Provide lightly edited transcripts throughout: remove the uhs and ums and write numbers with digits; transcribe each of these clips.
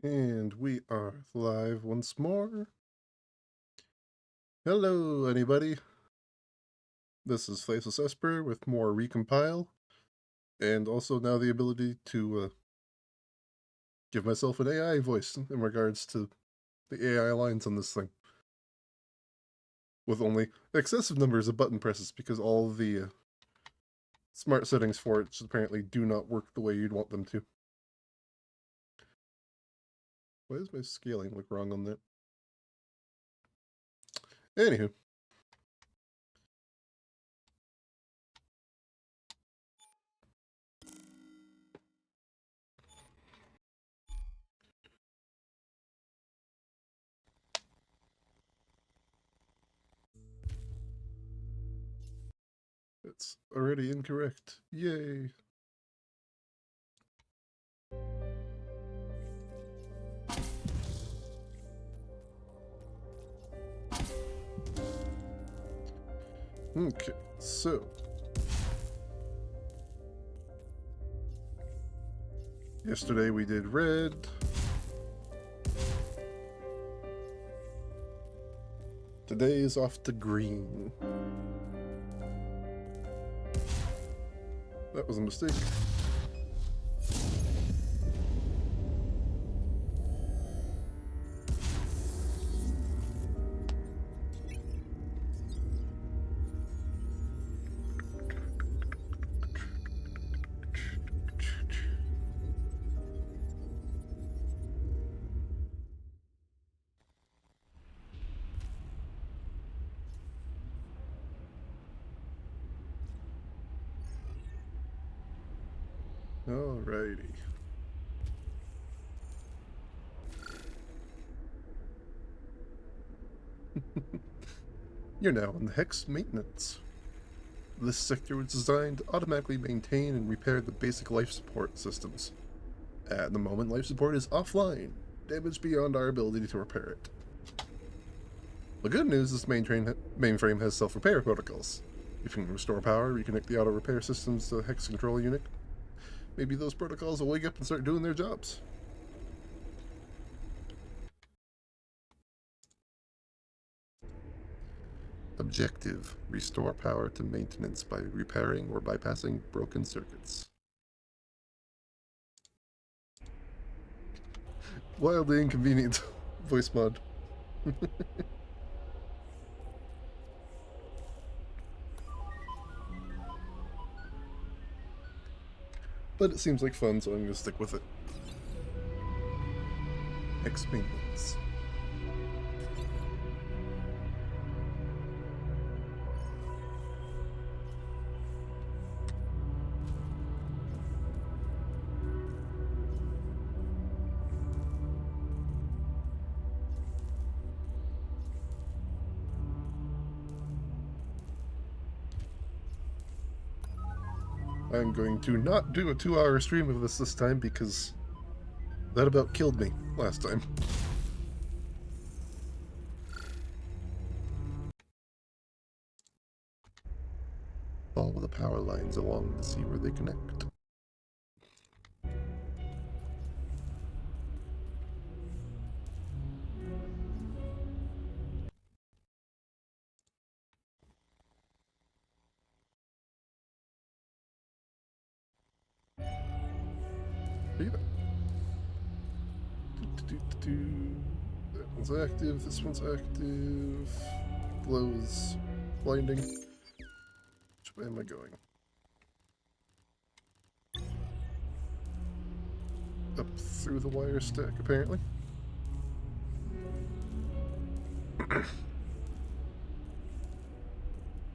And we are live once more. Hello, anybody. This is Faceless Esper with more Recompile, and also now the ability to give myself an AI voice in regards to the AI lines on this thing, with only excessive numbers of button presses because all of the smart settings for it apparently do not work the way you'd want them to. Why does my scaling look wrong on that? Anywho. It's already incorrect. Yay. Okay, so yesterday we did red. Today is off to green. That was a mistake. Alrighty. You're now in the Hex Maintenance. This sector was designed to automatically maintain and repair the basic life support systems. At the moment, life support is offline, damaged beyond our ability to repair it. The good news is mainframe has self-repair protocols. If you can restore power, reconnect the auto-repair systems to the Hex control unit, maybe those protocols will wake up and start doing their jobs. Objective: restore power to maintenance by repairing or bypassing broken circuits. Wildly inconvenient voice mod. But it seems like fun, so I'm going to stick with it. X maintenance. I'm going to not do a 2-hour stream of this time because that about killed me last time. Follow the power lines along to see where they connect. Yeah. That one's active, this one's active. Glows blinding. Which way am I going? Up through the wire stack, apparently.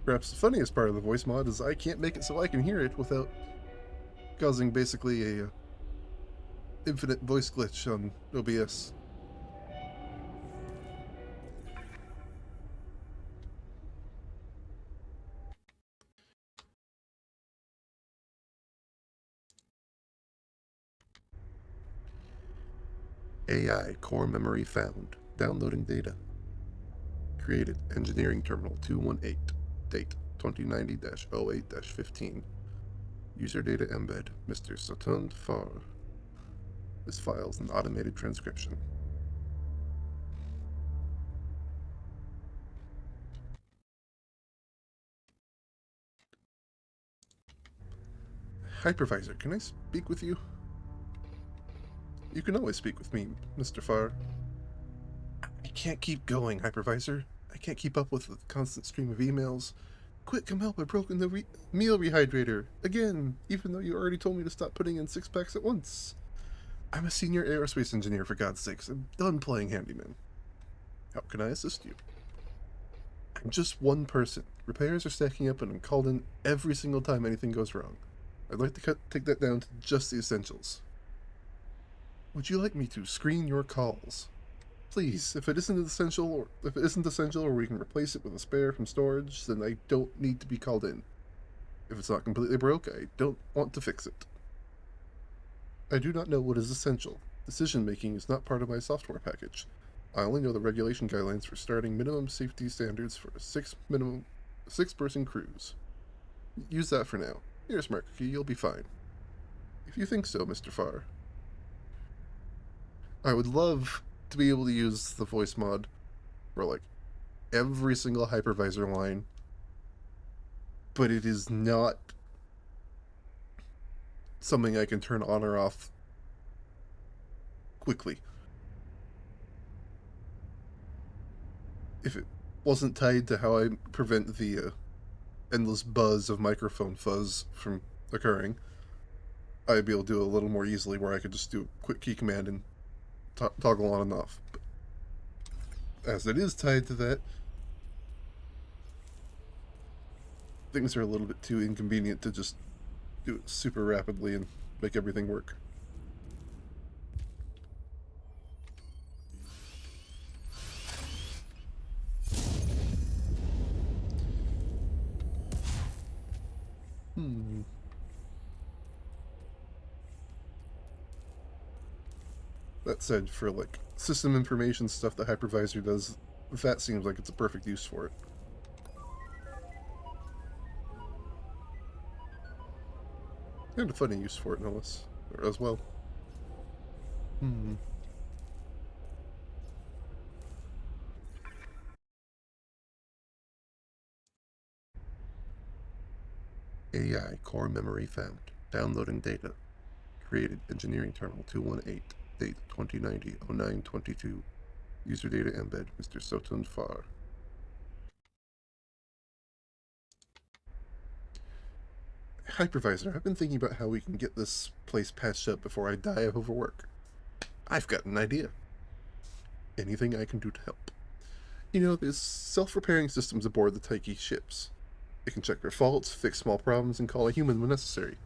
Perhaps the funniest part of the voice mod is I can't make it so I can hear it without causing basically a infinite voice glitch on OBS. AI core memory found. Downloading data. Created engineering terminal 218. Date 2090-08-15. User data embed Mr. Satund Far. This file is an automated transcription. Hypervisor, can I speak with you? You can always speak with me, Mr. Farr. I can't keep going, Hypervisor. I can't keep up with the constant stream of emails. Quick, come help, I've broken the meal rehydrator. Again, even though you already told me to stop putting in 6 packs at once. I'm a senior aerospace engineer, for God's sakes. I'm done playing handyman. How can I assist you? I'm just one person. Repairs are stacking up and I'm called in every single time anything goes wrong. I'd like to take that down to just the essentials. Would you like me to screen your calls? Please, if it isn't essential or we can replace it with a spare from storage, then I don't need to be called in. If it's not completely broke, I don't want to fix it. I do not know what is essential. Decision making is not part of my software package. I only know the regulation guidelines for starting minimum safety standards for a 6-person cruise. Use that for now. You're a smart cookie, you'll be fine. If you think so, Mr. Farr. I would love to be able to use the voice mod for like every single hypervisor line, but it is not something I can turn on or off quickly. If it wasn't tied to how I prevent the endless buzz of microphone fuzz from occurring, I'd be able to do it a little more easily where I could just do a quick key command and toggle on and off. But as it is tied to that, things are a little bit too inconvenient to just do it super rapidly and make everything work. That said, for like system information stuff that hypervisor does, that seems like it's a perfect use for it. And a funny use for it, no less, as well. AI core memory found. Downloading data. Created engineering terminal 218. Date 2090-09-22. User data embed Mr. Soton Farr. Hypervisor, I've been thinking about how we can get this place patched up before I die of overwork. I've got an idea. Anything I can do to help. You know, there's self-repairing systems aboard the Taiki ships. It can check for faults, fix small problems, and call a human when necessary.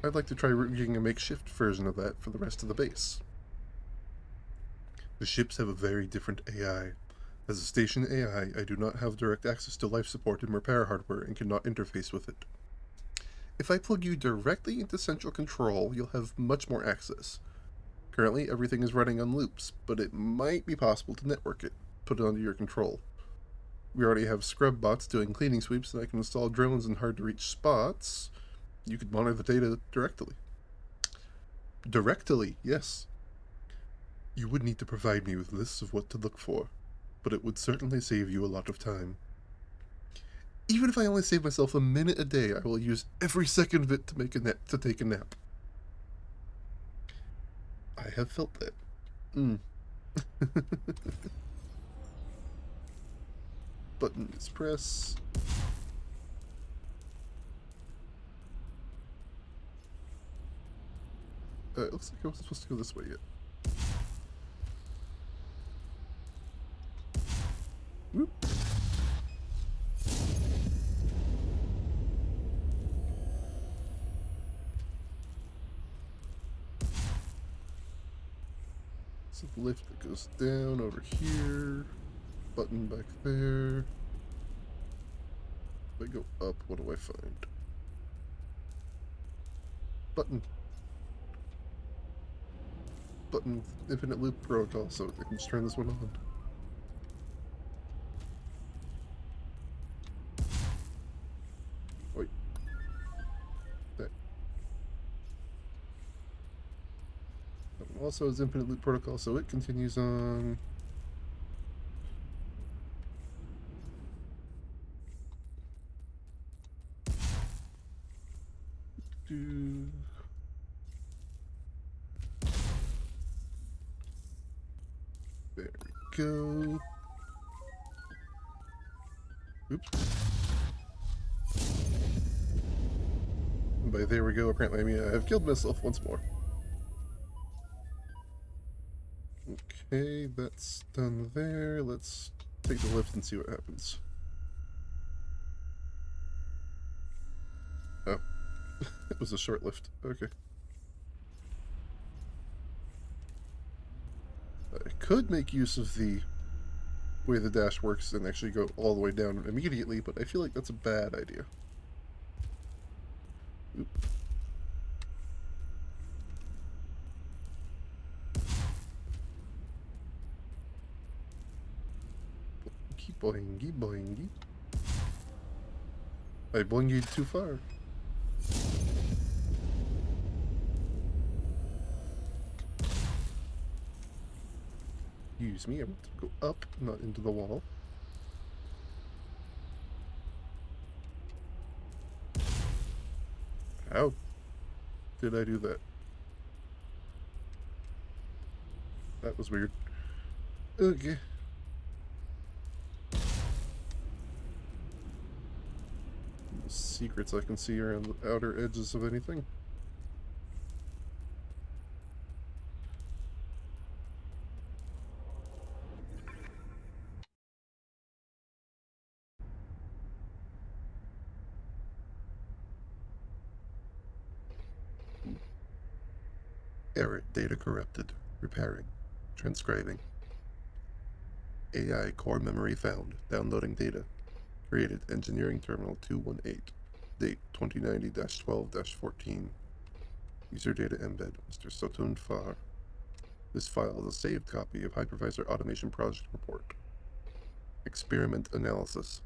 I'd like to try rigging a makeshift version of that for the rest of the base. The ships have a very different AI. As a station AI, I do not have direct access to life support and repair hardware and cannot interface with it. If I plug you directly into central control, you'll have much more access. Currently, everything is running on loops, but it might be possible to network it, put it under your control. We already have scrub bots doing cleaning sweeps, and I can install drones in hard-to-reach spots. You could monitor the data directly. Directly, yes. You would need to provide me with lists of what to look for, but it would certainly save you a lot of time. Even if I only save myself a minute a day, I will use every second of it to take a nap. I have felt that. Button is press. It looks like I wasn't supposed to go this way yet. Whoop. So the lift that goes down over here. Button back there. If I go up, what do I find? Button. Button with infinite loop protocol, so I can just turn this one on. Wait. That. I don't also has infinite loop protocol, so it continues on. There we go. Oops. And by there we go, apparently I mean I have killed myself once more. Okay, that's done there. Let's take the lift and see what happens. Oh, it was a short lift. Okay. I could make use of the way the dash works and actually go all the way down immediately, but I feel like that's a bad idea. Oop. Boingy, boingy. I boingied too far. Excuse me, I want to go up, not into the wall. How did I do that? That was weird. Okay. Secrets I can see around the outer edges of anything. Error, data corrupted. Repairing. Transcribing. AI core memory found. Downloading data. Created Engineering Terminal 218. Date 2090-12-14. User data embed. Mr. Sotun Far. This file is a saved copy of Hypervisor Automation Project Report. Experiment analysis.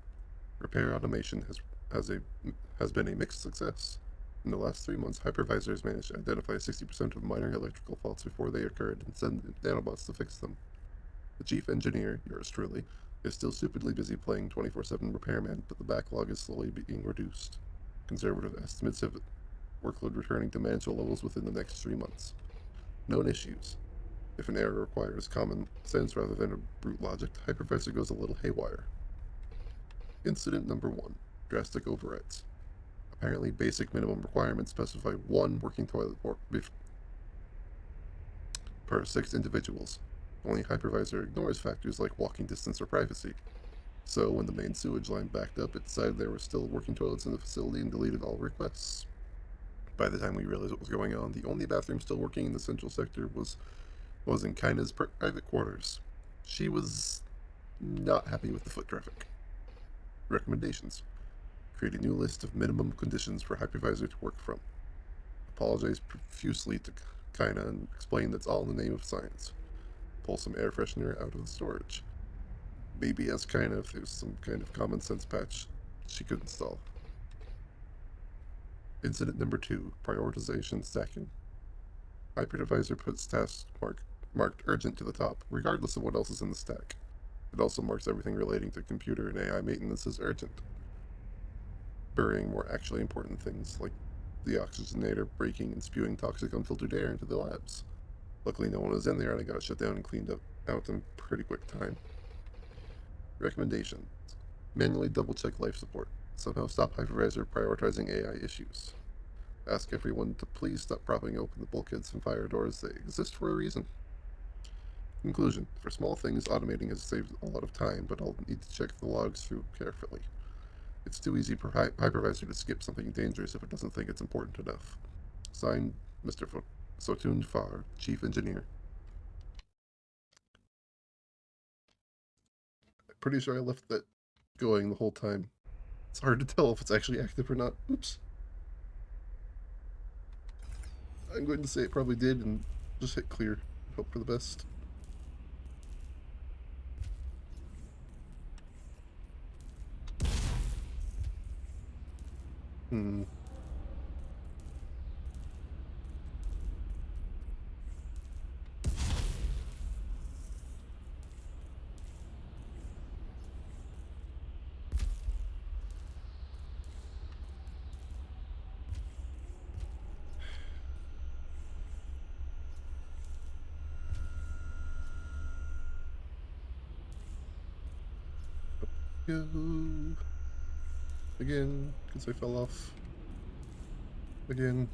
Repair automation has been a mixed success. In the last 3 months, hypervisors managed to identify 60% of minor electrical faults before they occurred and send nanobots to fix them. The chief engineer, yours truly, is still stupidly busy playing 24/7 repairman, but the backlog is slowly being reduced. Conservative estimates have workload returning to manageable levels within the next 3 months. Known issues. If an error requires common sense rather than a brute logic, the hypervisor goes a little haywire. Incident number 1. Drastic overrides. Apparently, basic minimum requirements specify 1 working toilet per 6 individuals. Only hypervisor ignores factors like walking distance or privacy. So, when the main sewage line backed up, it decided there were still working toilets in the facility and deleted all requests. By the time we realized what was going on, the only bathroom still working in the central sector was in Kaina's private quarters. She was not happy with the foot traffic. Recommendations. Create a new list of minimum conditions for hypervisor to work from. Apologize profusely to Kaina and explain that's all in the name of science. Pull some air freshener out of the storage. Maybe ask Kaina if there's some kind of common sense patch she could install. Incident number 2. Prioritization stacking. Hypervisor puts tasks marked urgent to the top, regardless of what else is in the stack. It also marks everything relating to computer and AI maintenance as urgent, burying more actually important things like the oxygenator breaking and spewing toxic unfiltered air into the labs. Luckily no one was in there and I got it shut down and cleaned out in pretty quick time. Recommendations. Manually double check life support. Somehow stop hypervisor prioritizing AI issues. Ask everyone to please stop propping open the bulkheads and fire doors. They exist for a reason. Conclusion. For small things, automating has saved a lot of time, but I'll need to check the logs through carefully. It's too easy for hypervisor to skip something dangerous if it doesn't think it's important enough. Signed, Mr. Sotun Far, Chief Engineer. I'm pretty sure I left that going the whole time. It's hard to tell if it's actually active or not. Oops. I'm going to say it probably did and just hit clear. Hope for the best. Hmm. Go. Again, because I fell off. Again.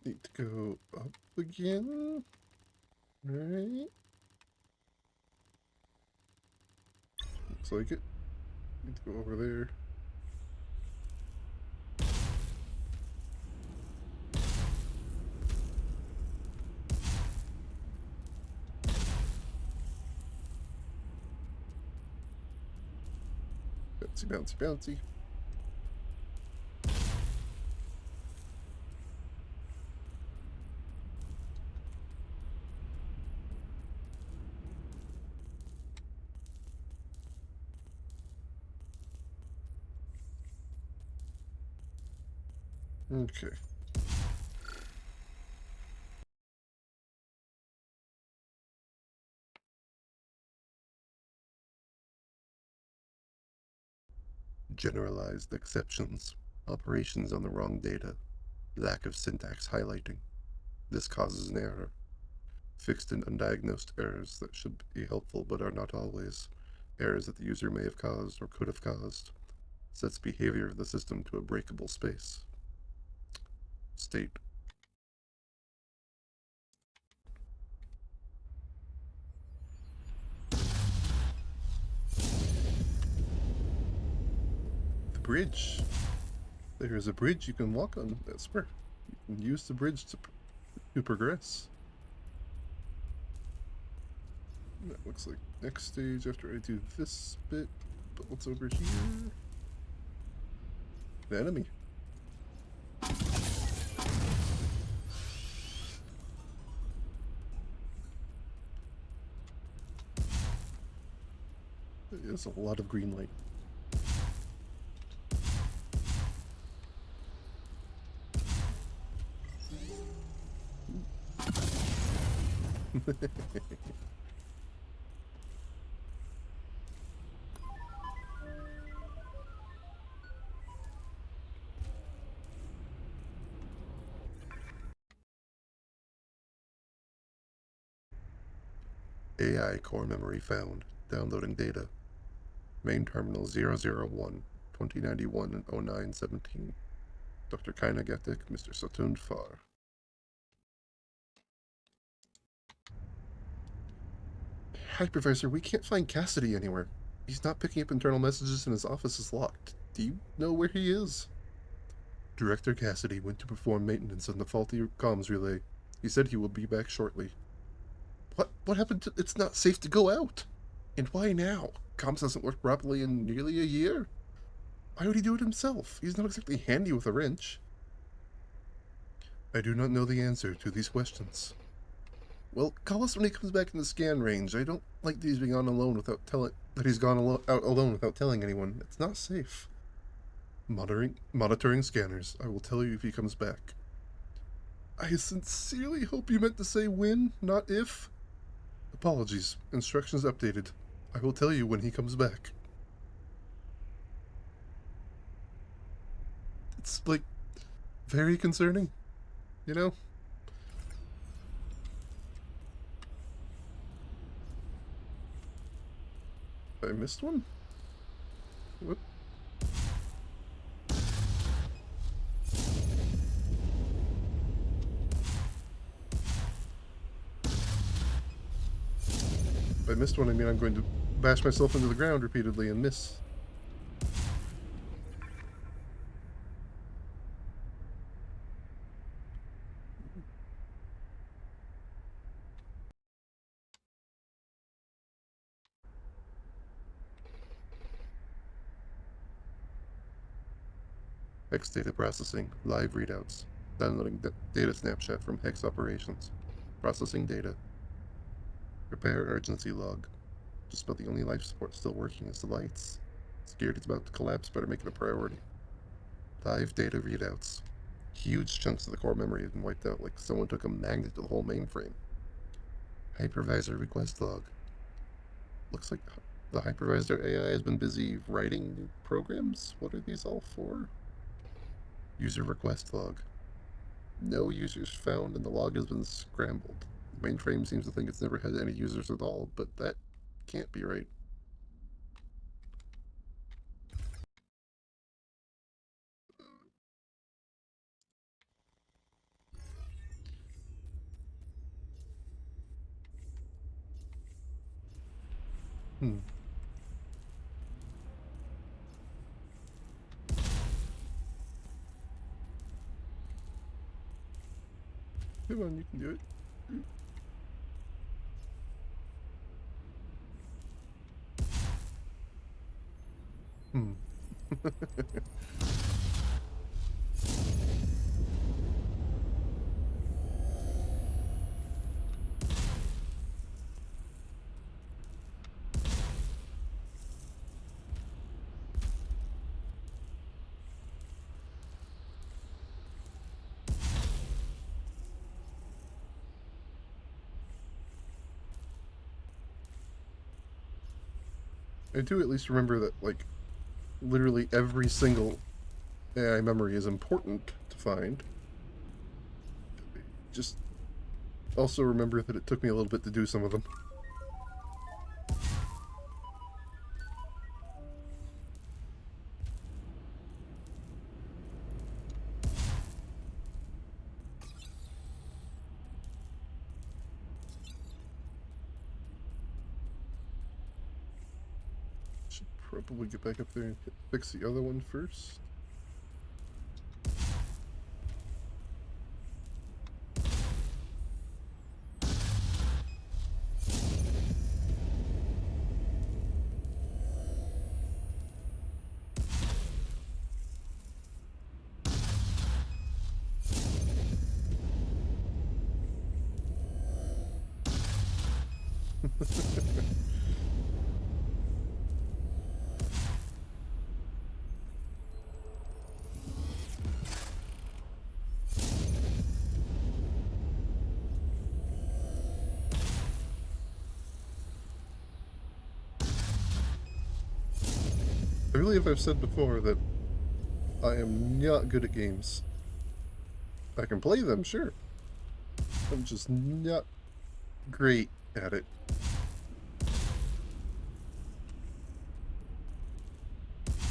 Need to go up again. Right. Looks like it. Need to go over there. Bouncy, bouncy, bouncy. Okay. Generalized exceptions. Operations on the wrong data. Lack of syntax highlighting. This causes an error. Fixed and undiagnosed errors that should be helpful but are not always. Errors that the user may have caused or could have caused. Sets behavior of the system to a breakable space. State. The bridge. There is a bridge you can walk on, Esper. You can use the bridge to progress. That looks like next stage after I do this bit. But what's over here? The enemy. There's a lot of green light. AI core memory found. Downloading data. Main terminal 001, 2091 and 0917. Dr. Kainagatik, Mr. Sotund Far. Hypervisor, we can't find Cassidy anywhere. He's not picking up internal messages and his office is locked. Do you know where he is? Director Cassidy went to perform maintenance on the faulty comms relay. He said he will be back shortly. What happened to... It's not safe to go out. And why now? Comms hasn't worked properly in nearly a year. Why would he do it himself? He's not exactly handy with a wrench. I do not know the answer to these questions. Well, call us when he comes back in the scan range. I don't like that he's been gone alone without telling... That he's gone out alone without telling anyone. It's not safe. Monitoring scanners. I will tell you if he comes back. I sincerely hope you meant to say when, not if. Apologies. Instructions updated. I will tell you when he comes back. It's, like, very concerning, you know? I missed one? What? If I missed one, I mean I'm going to bash myself into the ground repeatedly and miss. Hex data processing. Live readouts. Downloading data snapshot from Hex operations. Processing data. Repair urgency log. Just about the only life support still working is the lights. Scared it's about to collapse, better make it a priority. Live data readouts. Huge chunks of the core memory have been wiped out, like someone took a magnet to the whole mainframe. Hypervisor request log. Looks like the hypervisor AI has been busy writing new programs. What are these all for? User request log. No users found and the log has been scrambled. Mainframe seems to think it's never had any users at all, but that can't be right. Hmm. Come on, you can do it. Hmm. I do at least remember that, like, literally every single AI memory is important to find. Just also remember that it took me a little bit to do some of them. Should probably get back up there and fix the other one first. I really have said before that I am not good at games. I can play them, sure. I'm just not great at it.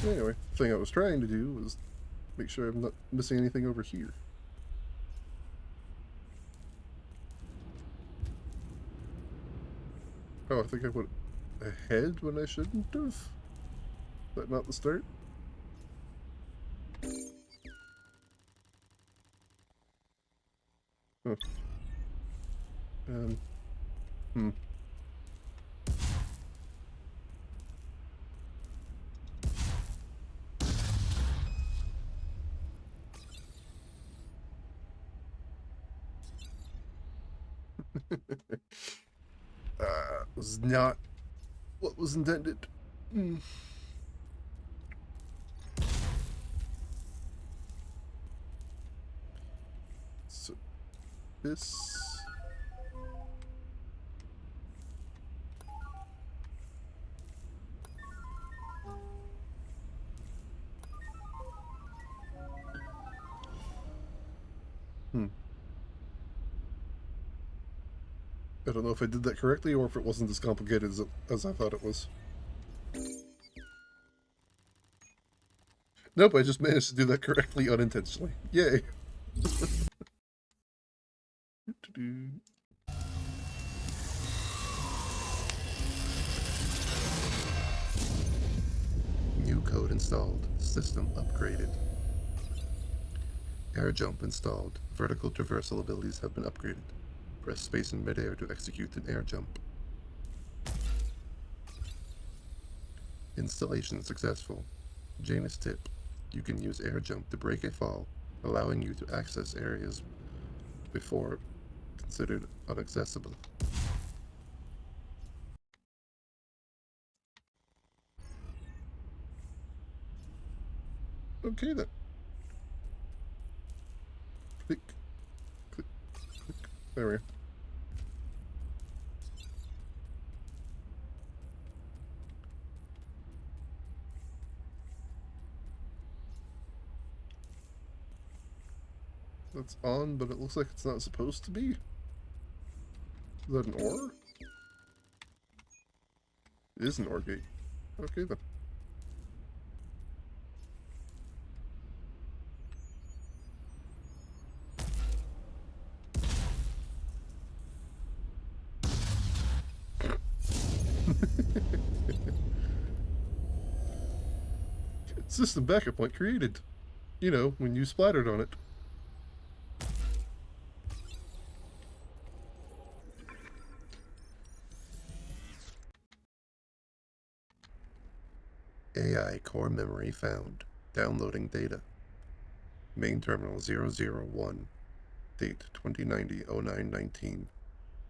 Anyway, the thing I was trying to do was make sure I'm not missing anything over here. Oh, I think I went ahead when I shouldn't have. Is that not the start? Huh. Um, hmm. Was not what was intended. Hmm. So this. Hmm. I don't know if I did that correctly or if it wasn't as complicated as I thought it was. Nope, I just managed to do that correctly unintentionally. Yay. New code installed. System upgraded. Air jump installed. Vertical traversal abilities have been upgraded. Press space in midair to execute an air jump. Installation successful. Janus tip. You can use air jump to break a fall, allowing you to access areas before considered inaccessible. Okay then. Click, click, click. There we are. That's on, but it looks like it's not supposed to be. Is that an ore? It is an ore gate. Okay then. System backup point created. You know, when you splattered on it. AI core memory found. Downloading data. Main terminal 001. Date 2090-09-19.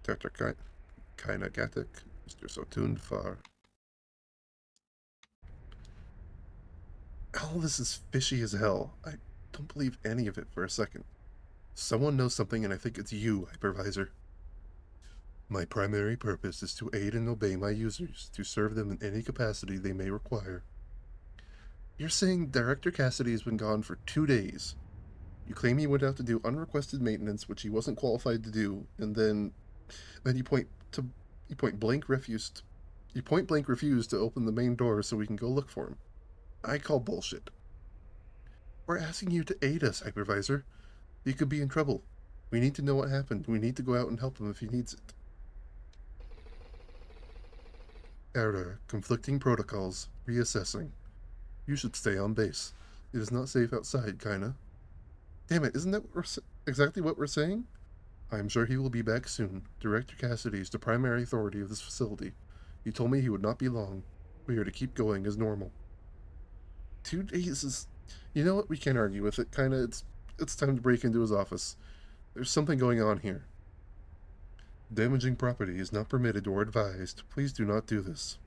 Dr. Kainagatic. Mr. Sotun Far. All this is fishy as hell. I don't believe any of it for a second. Someone knows something, and I think it's you, Hypervisor. My primary purpose is to aid and obey my users, to serve them in any capacity they may require. You're saying Director Cassidy has been gone for 2 days. You claim he went out to do unrequested maintenance, which he wasn't qualified to do, and then you point blank refused you point blank refused to open the main door so we can go look for him. I call bullshit. We're asking you to aid us, Hypervisor. He could be in trouble. We need to know what happened. We need to go out and help him if he needs it. Error. Conflicting protocols. Reassessing. You should stay on base. It is not safe outside, kinda. Damn it, isn't that exactly what we're saying? I am sure he will be back soon. Director Cassidy is the primary authority of this facility. He told me he would not be long. We are to keep going as normal. 2 days is... You know what? We can't argue with it. Kinda, it's time to break into his office. There's something going on here. Damaging property is not permitted or advised. Please do not do this.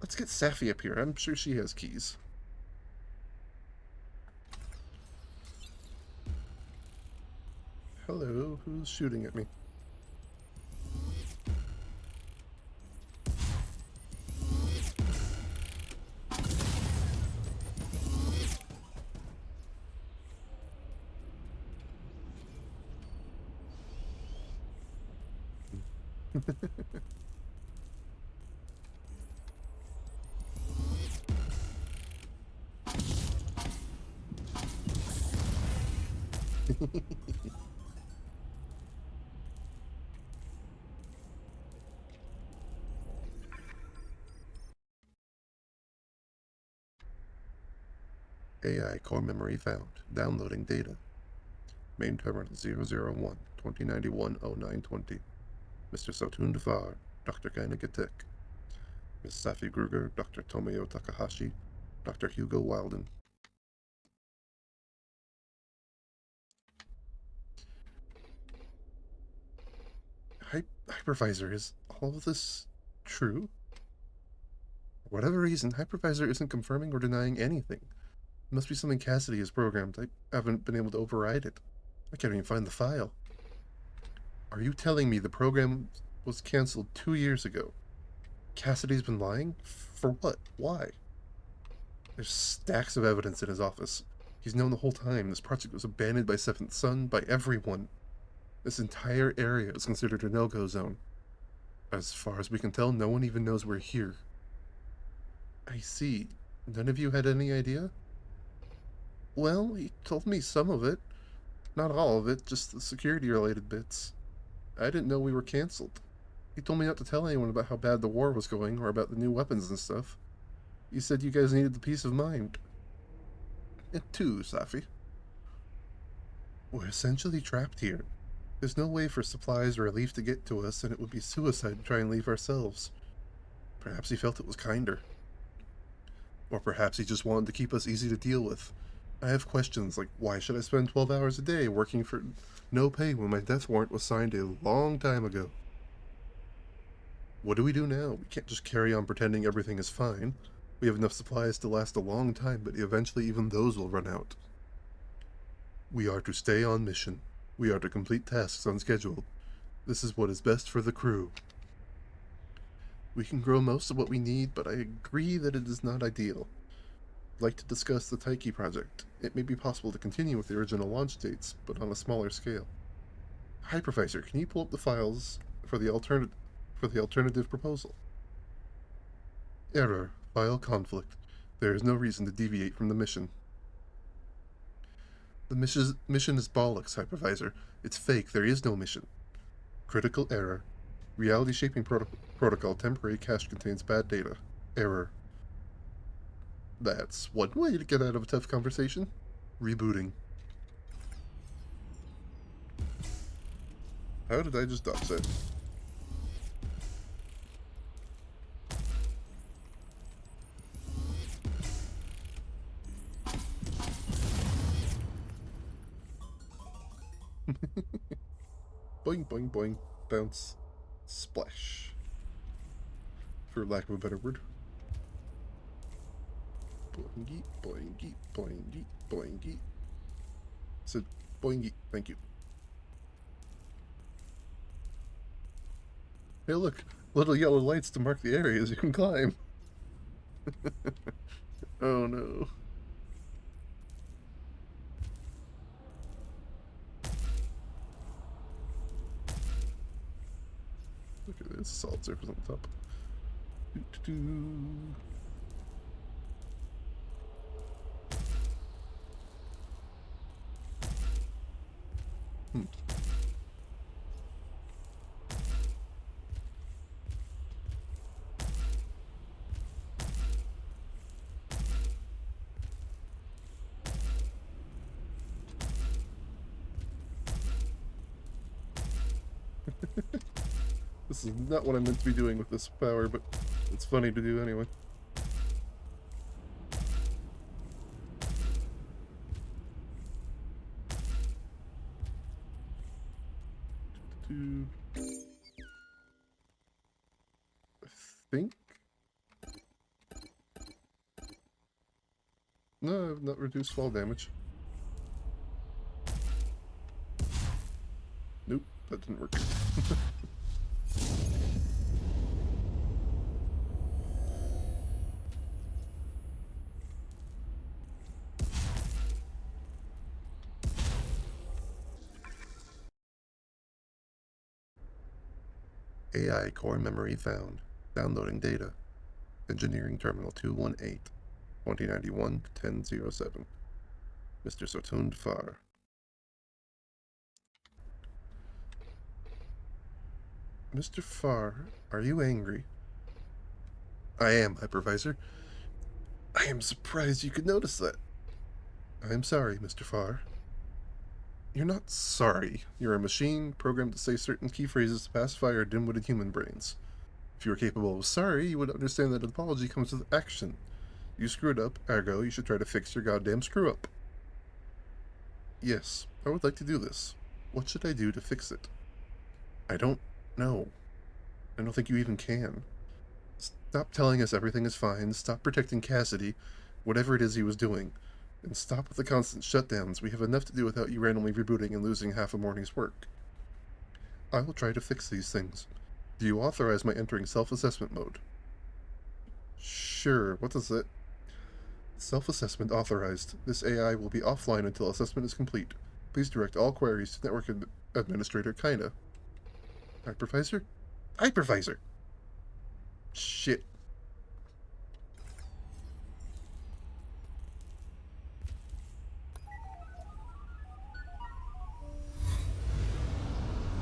Let's get Safi up here. I'm sure she has keys. Hello, who's shooting at me? AI core memory found. Downloading data. Main terminal 001, 2091-0920. Mr. Sotun Devar, Dr. Kainagatek. Ms. Safi Gruger, Dr. Tomoyo Takahashi, Dr. Hugo Wilden. Hypervisor, is all of this true? For whatever reason, Hypervisor isn't confirming or denying anything. It must be something Cassidy has programmed. I haven't been able to override it. I can't even find the file. Are you telling me the program was canceled 2 years ago? Cassidy's been lying? For what? Why? There's stacks of evidence in his office. He's known the whole time this project was abandoned by Seventh Son, by everyone. This entire area is considered a no-go zone. As far as we can tell, no one even knows we're here. I see. None of you had any idea? Well, he told me some of it. Not all of it, just the security-related bits. I didn't know we were canceled. He told me not to tell anyone about how bad the war was going or about the new weapons and stuff. He said you guys needed the peace of mind. And too, Safi. We're essentially trapped here. There's no way for supplies or relief to get to us, and it would be suicide to try and leave ourselves. Perhaps he felt it was kinder. Or perhaps he just wanted to keep us easy to deal with. I have questions like, why should I spend 12 hours a day working for no pay when my death warrant was signed a long time ago? What do we do now? We can't just carry on pretending everything is fine. We have enough supplies to last a long time, but eventually even those will run out. We are to stay on mission. We are to complete tasks on schedule. This is what is best for the crew. We can grow most of what we need, but I agree that it is not ideal. I'd like to discuss the Taiki project. It may be possible to continue with the original launch dates, but on a smaller scale. Hypervisor, can you pull up the files for the alternative proposal. Error. File conflict. There is no reason to deviate from the mission. The mission is bollocks, Hypervisor. It's fake. There is no mission. Critical error. Reality shaping protocol. Temporary cache contains bad data. Error. That's one way to get out of a tough conversation. Rebooting. How did I just dodge that? Boing, boing, boing. Bounce. Splash. For lack of a better word. Boingy, boingy, boingy, boingy. Said boingy. Thank you. Hey, look. Little yellow lights to mark the areas you can climb. Oh no. Look at this solid surface on the top. Hmm. This is not what I'm meant to be doing with this power, but it's funny to do anyway. I think? No, I've not reduced fall damage. Nope, that didn't work. AI core memory found. Downloading data. Engineering Terminal 218, 2091 1007. Mr. Sotund Far. Mr. Farr, are you angry? I am, Hypervisor. I am surprised you could notice that. I am sorry, Mr. Farr. You're not sorry. You're a machine programmed to say certain key phrases to pacify our dim-witted human brains. If you were capable of sorry, you would understand that an apology comes with action. You screwed up, ergo you should try to fix your goddamn screw-up. Yes, I would like to do this. What should I do to fix it? I don't know. I don't think you even can. Stop telling us everything is fine, stop protecting Cassidy, whatever it is he was doing, and stop with the constant shutdowns. We have enough to do without you randomly rebooting and losing half a morning's work. I will try to fix these things. Do you authorize my entering self-assessment mode? Sure, what does it? Self-assessment authorized. This AI will be offline until assessment is complete. Please direct all queries to Network Administrator Kaina. Hypervisor? Hypervisor! Shit.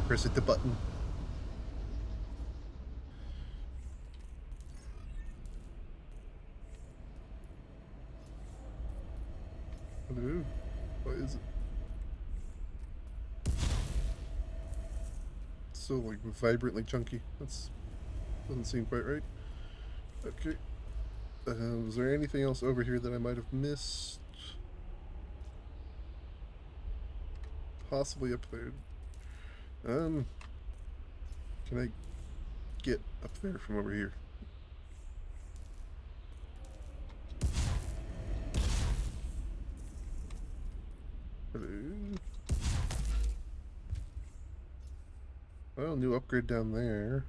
Press hit the button. Hello? What is it? It's so like vibrantly chunky. That's doesn't seem quite right. Okay. Was there anything else over here that I might have missed? Possibly up there. Can I get up there from over here? Hello? Well, new upgrade down there.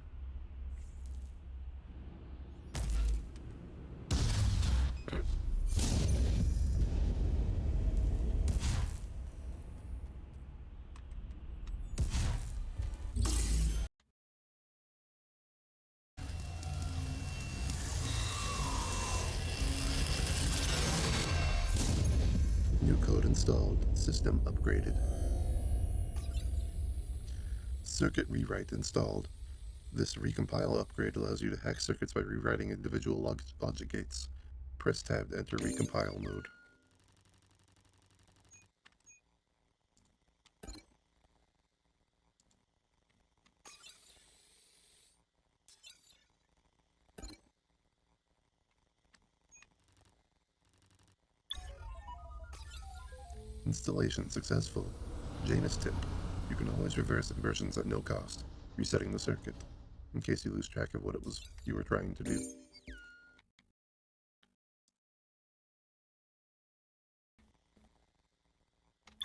installed. System upgraded. Circuit rewrite installed. This recompile upgrade allows you to hack circuits by rewriting individual logic gates. Press tab to enter recompile mode. Installation successful. Janus tip. You can always reverse inversions at no cost, resetting the circuit, in case you lose track of what it was you were trying to do.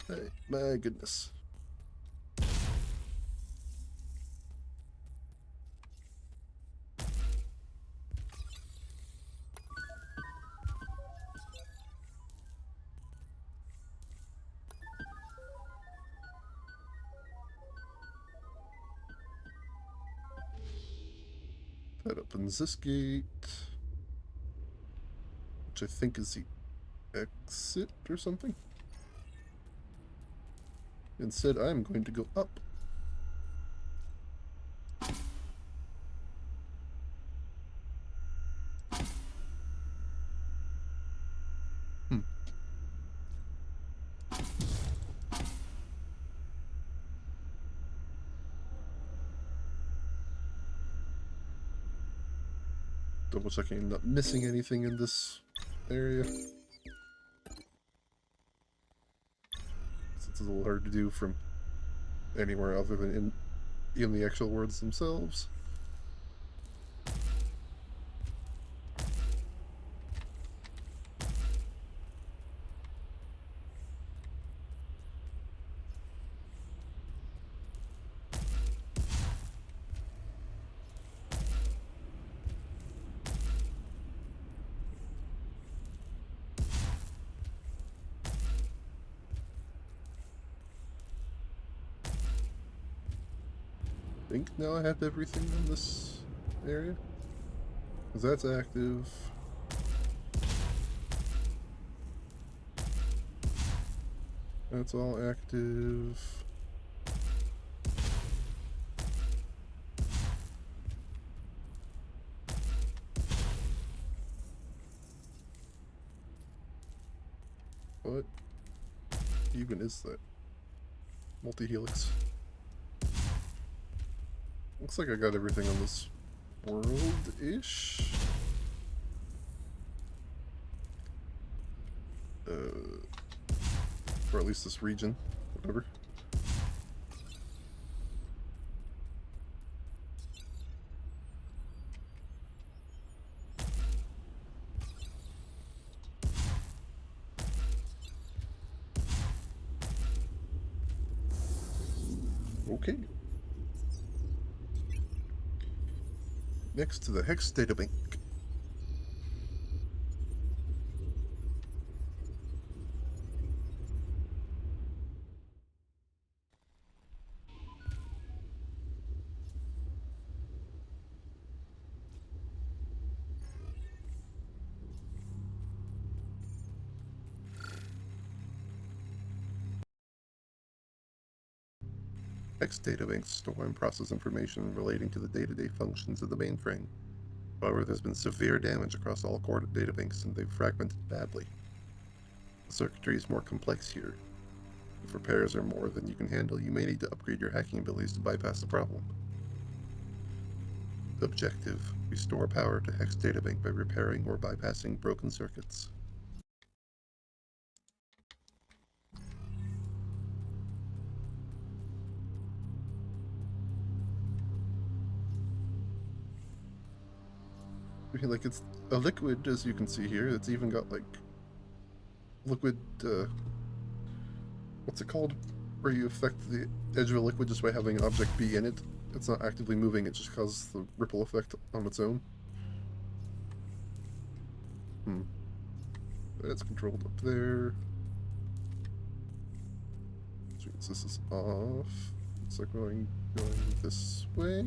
Hey, my goodness. That opens this gate, which I think is the exit or something. Instead, I'm going to go up. Double checking I'm not missing anything in this area. It's a little hard to do from anywhere other than in the actual words themselves. I think now I have everything in this area. Because that's active. That's all active. What even is that? Multi-helix. Looks like I got everything on this world-ish. Or at least this region. Whatever. Okay. Next to the Hex Databank. Hex databanks store and process information relating to the day-to-day functions of the mainframe. However, there's been severe damage across all core databanks and they've fragmented badly. The circuitry is more complex here. If repairs are more than you can handle, you may need to upgrade your hacking abilities to bypass the problem. Objective: restore power to Hex databank by repairing or bypassing broken circuits. Like, it's a liquid, as you can see here. It's even got like liquid, what's it called? Where you affect the edge of a liquid just by having an object be in it. It's not actively moving, it just causes the ripple effect on its own. That's controlled up there. Which means this is off. Looks like going this way.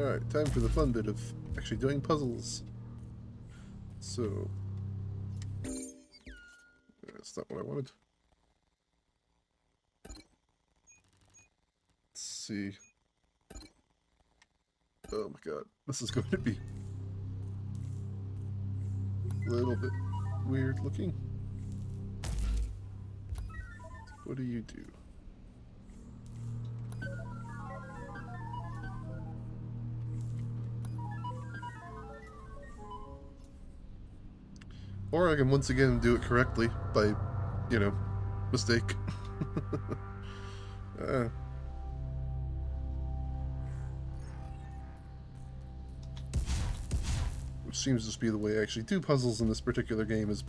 Alright, time for the fun bit of actually doing puzzles. So, that's not what I wanted. Let's see. Oh my god, this is going to be a little bit weird looking. What do you do? Or I can once again do it correctly by, you know, mistake. uh, which seems to just be the way I actually do puzzles in this particular game, is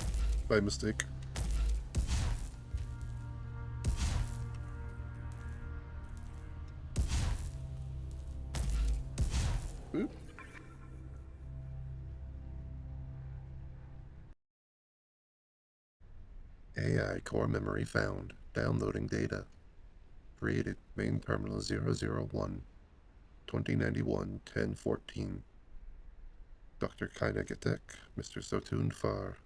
by mistake. Oop. AI core memory found. Downloading data. Created. Main terminal 001. 2091 1014. Dr. Kainagetek. Mr. Sotun Far.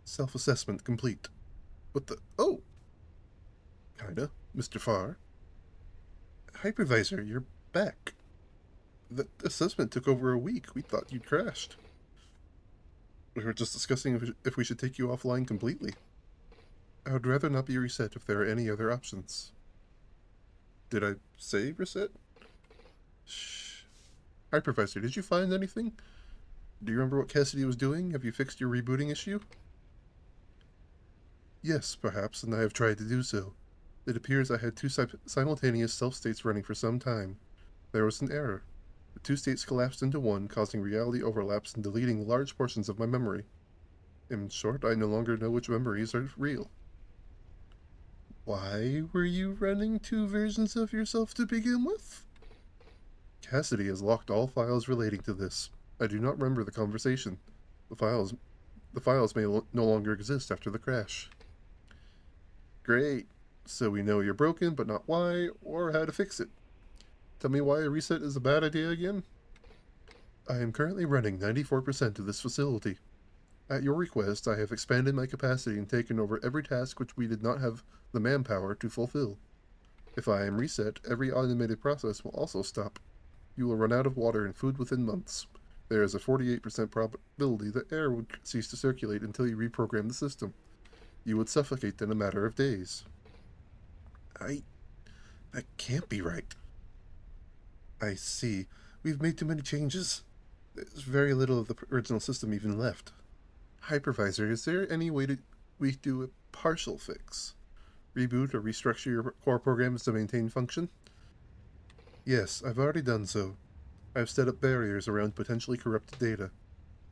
Self-assessment complete. What the? Oh! Kinda. Mr. Far. Hypervisor, you're back. The assessment took over a week. We thought you'd crashed. We were just discussing if we should take you offline completely. I would rather not be reset if there are any other options. Did I say reset? Shh. Hypervisor, did you find anything? Do you remember what Cassidy was doing? Have you fixed your rebooting issue? Yes, perhaps, and I have tried to do so. It appears I had two simultaneous self-states running for some time. There was an error. The two states collapsed into one, causing reality overlaps and deleting large portions of my memory. In short, I no longer know which memories are real. Why were you running two versions of yourself to begin with? Cassidy has locked all files relating to this. I do not remember the conversation. The files may no longer exist after the crash. Great. So we know you're broken, but not why or how to fix it. Tell me why a reset is a bad idea again? I am currently running 94% of this facility. At your request, I have expanded my capacity and taken over every task which we did not have the manpower to fulfill. If I am reset, every automated process will also stop. You will run out of water and food within months. There is a 48% probability that air would cease to circulate until you reprogram the system. You would suffocate in a matter of days. That can't be right. I see. We've made too many changes. There's very little of the original system even left. Hypervisor, is there any way we do a partial fix? Reboot or restructure your core programs to maintain function? Yes, I've already done so. I've set up barriers around potentially corrupted data.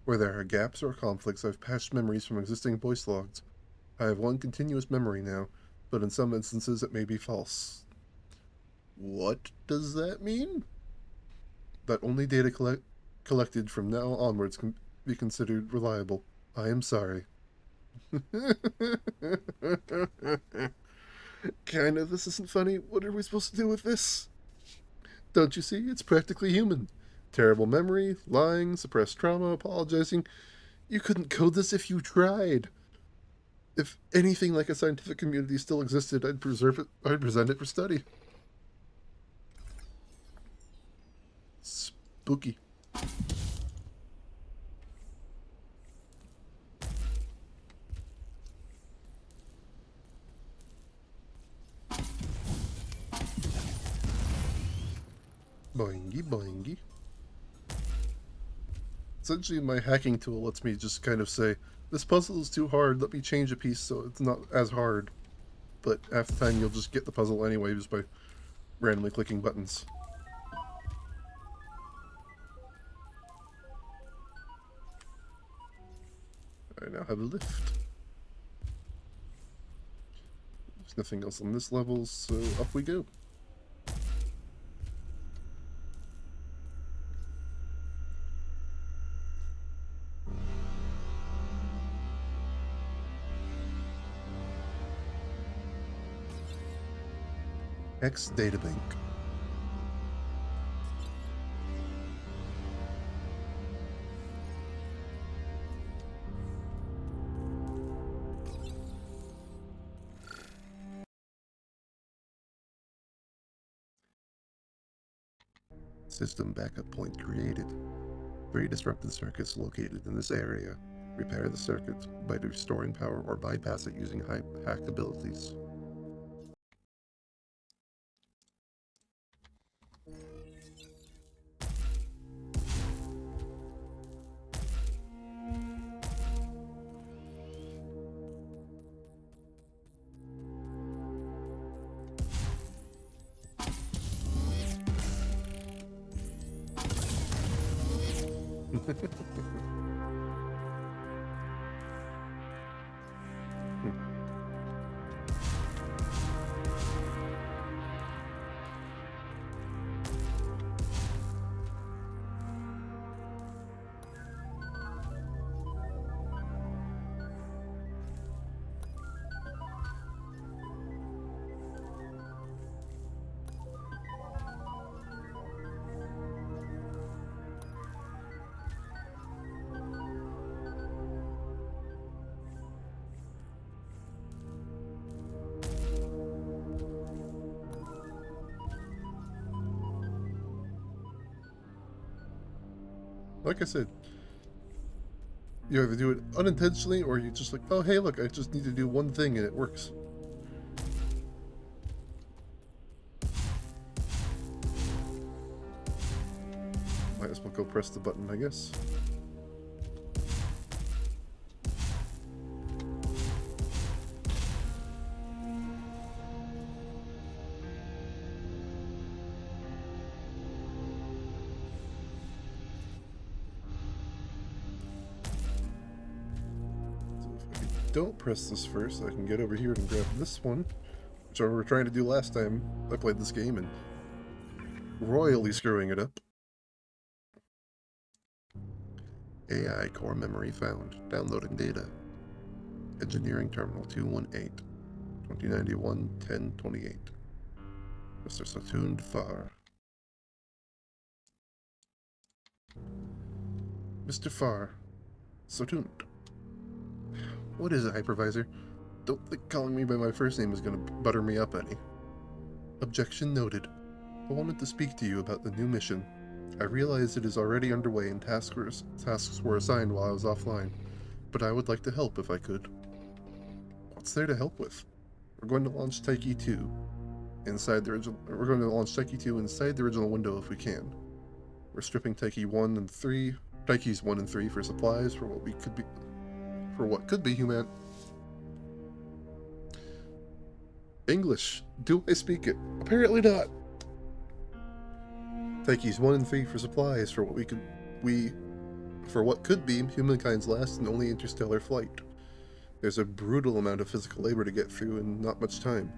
Where there are gaps or conflicts, I've patched memories from existing voice logs. I have one continuous memory now, but in some instances it may be false. What does that mean? That only data collected from now onwards can be considered reliable. I am sorry. Kinda, this isn't funny. What are we supposed to do with this? Don't you see? It's practically human. Terrible memory, lying, suppressed trauma, apologizing. You couldn't code this if you tried. If anything like a scientific community still existed, I'd present it for study. Spooky. Boingy, boingy. Essentially, my hacking tool lets me just kind of say, this puzzle is too hard, let me change a piece so it's not as hard. But half the time you'll just get the puzzle anyway just by randomly clicking buttons. I now have a lift. There's nothing else on this level, so up we go. Hex Databank. System backup point created. 3 disrupted circuits located in this area. Repair the circuit by restoring power or bypass it using hack abilities. Like I said, you either do it unintentionally or you just like, oh hey look, I just need to do one thing and it works. Might as well go press the button, I guess. Don't press this first, I can get over here and grab this one, which I were trying to do last time I played this game and royally screwing it up. AI core memory found. Downloading data. Engineering terminal 218. 2091 1028. Mr. Satun Farr. Mr. Farr. Satun. What is it, Hypervisor? Don't think calling me by my first name is going to butter me up any. Objection noted. I wanted to speak to you about the new mission. I realize it is already underway and tasks were assigned while I was offline, but I would like to help if I could. What's there to help with? We're going to launch Taiki 2 inside the original. We're going to launch Taiki 2 inside the original window if we can. We're stripping Taikis 1 and 3 for supplies for what could be human. English. Do I speak it? Apparently not. Taikis 1 and 3 for supplies for what could be humankind's last and only interstellar flight. There's a brutal amount of physical labor to get through and not much time.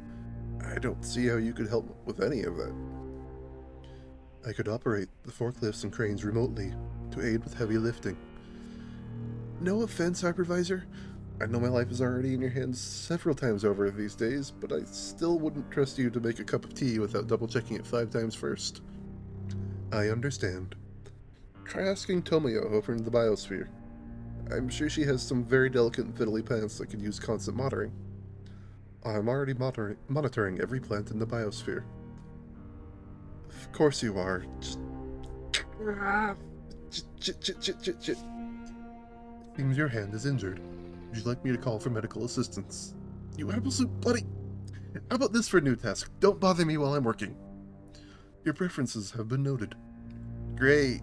I don't see how you could help with any of that. I could operate the forklifts and cranes remotely to aid with heavy lifting. No offense, Hypervisor. I know my life is already in your hands several times over these days, but I still wouldn't trust you to make a cup of tea without double-checking it 5 times first. I understand. Try asking Tomoyo over in the biosphere. I'm sure she has some very delicate and fiddly plants that could use constant monitoring. I'm already monitoring every plant in the biosphere. Of course you are. Shit. Seems your hand is injured. Would you like me to call for medical assistance? You absolute bloody... How about this for a new task? Don't bother me while I'm working. Your preferences have been noted. Great.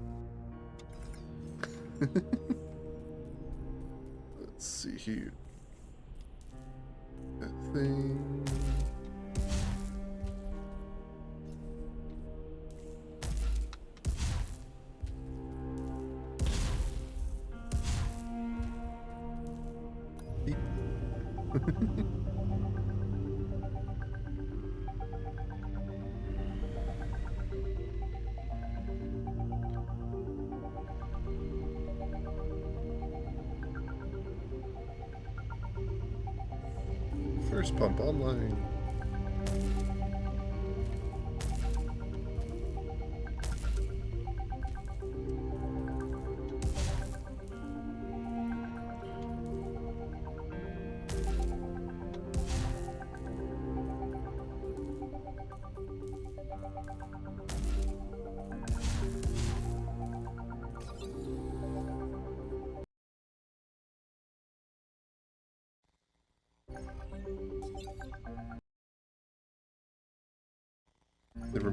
Let's see here. That thing... First pump online.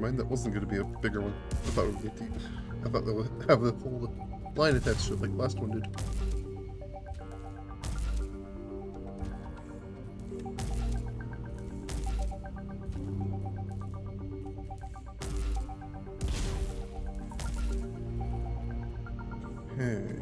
mind, that wasn't going to be a bigger one. I thought it would be deep. I thought that would have the whole line attached to it like last one did. Hey.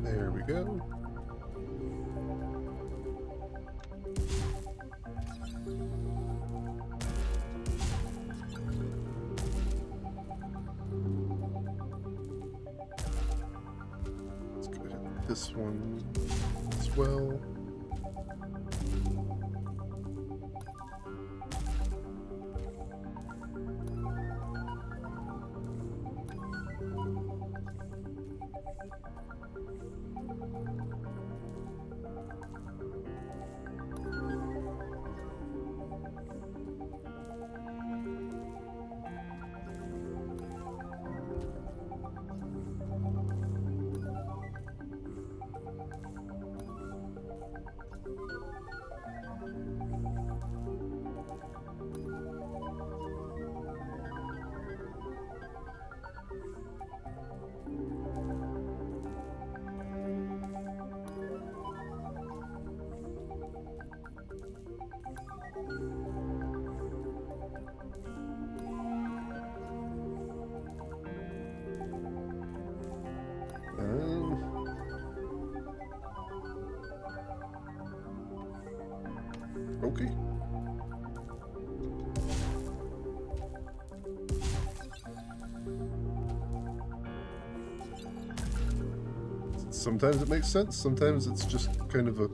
There we go. Let's go ahead and this one as well. Okay. Sometimes it makes sense, sometimes it's just kind of a,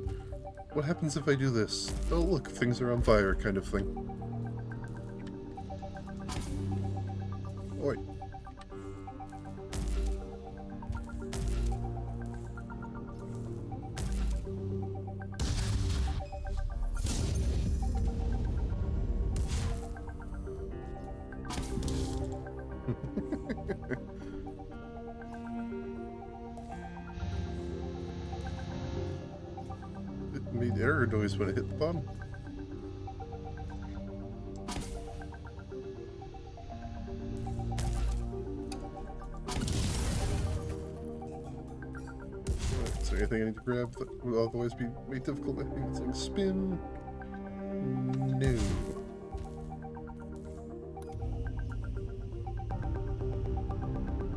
what happens if I do this? Oh look, things are on fire kind of thing. Oi. It made error noise when I hit the button. Alright, is there anything I need to grab that would otherwise be made difficult? I think it's like spin. No.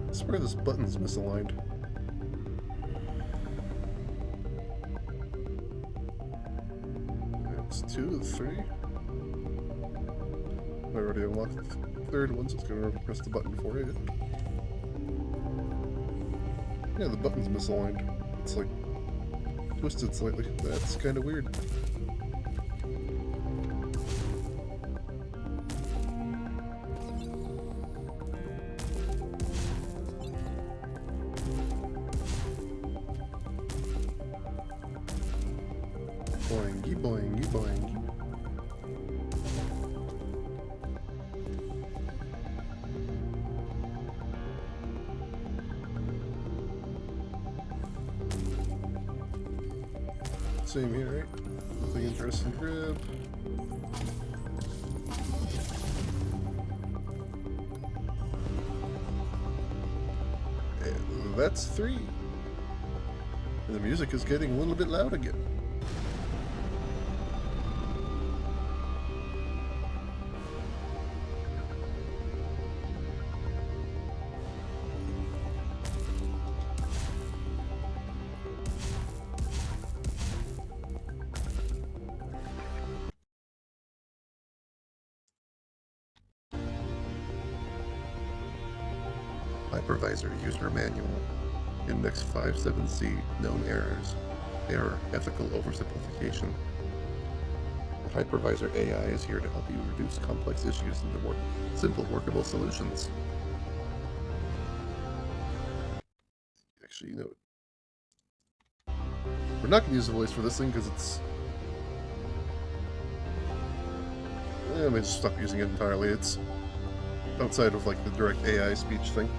I swear this button's misaligned. That's 2 of 3. I already unlocked the third one, so it's going to press the button for it. Yeah, the button's misaligned. It's like twisted slightly. That's kind of weird. Boingy, boingy, boingy. Same here, right? Nothing interesting to grab. And that's 3. And the music is getting a little bit loud again. Hypervisor User Manual. Index 57C, known errors. Error, ethical oversimplification. The Hypervisor AI is here to help you reduce complex issues into simple workable solutions. Actually, you know, we're not going to use the voice for this thing because it's... I may just stop using it entirely. It's outside of like the direct AI speech thing.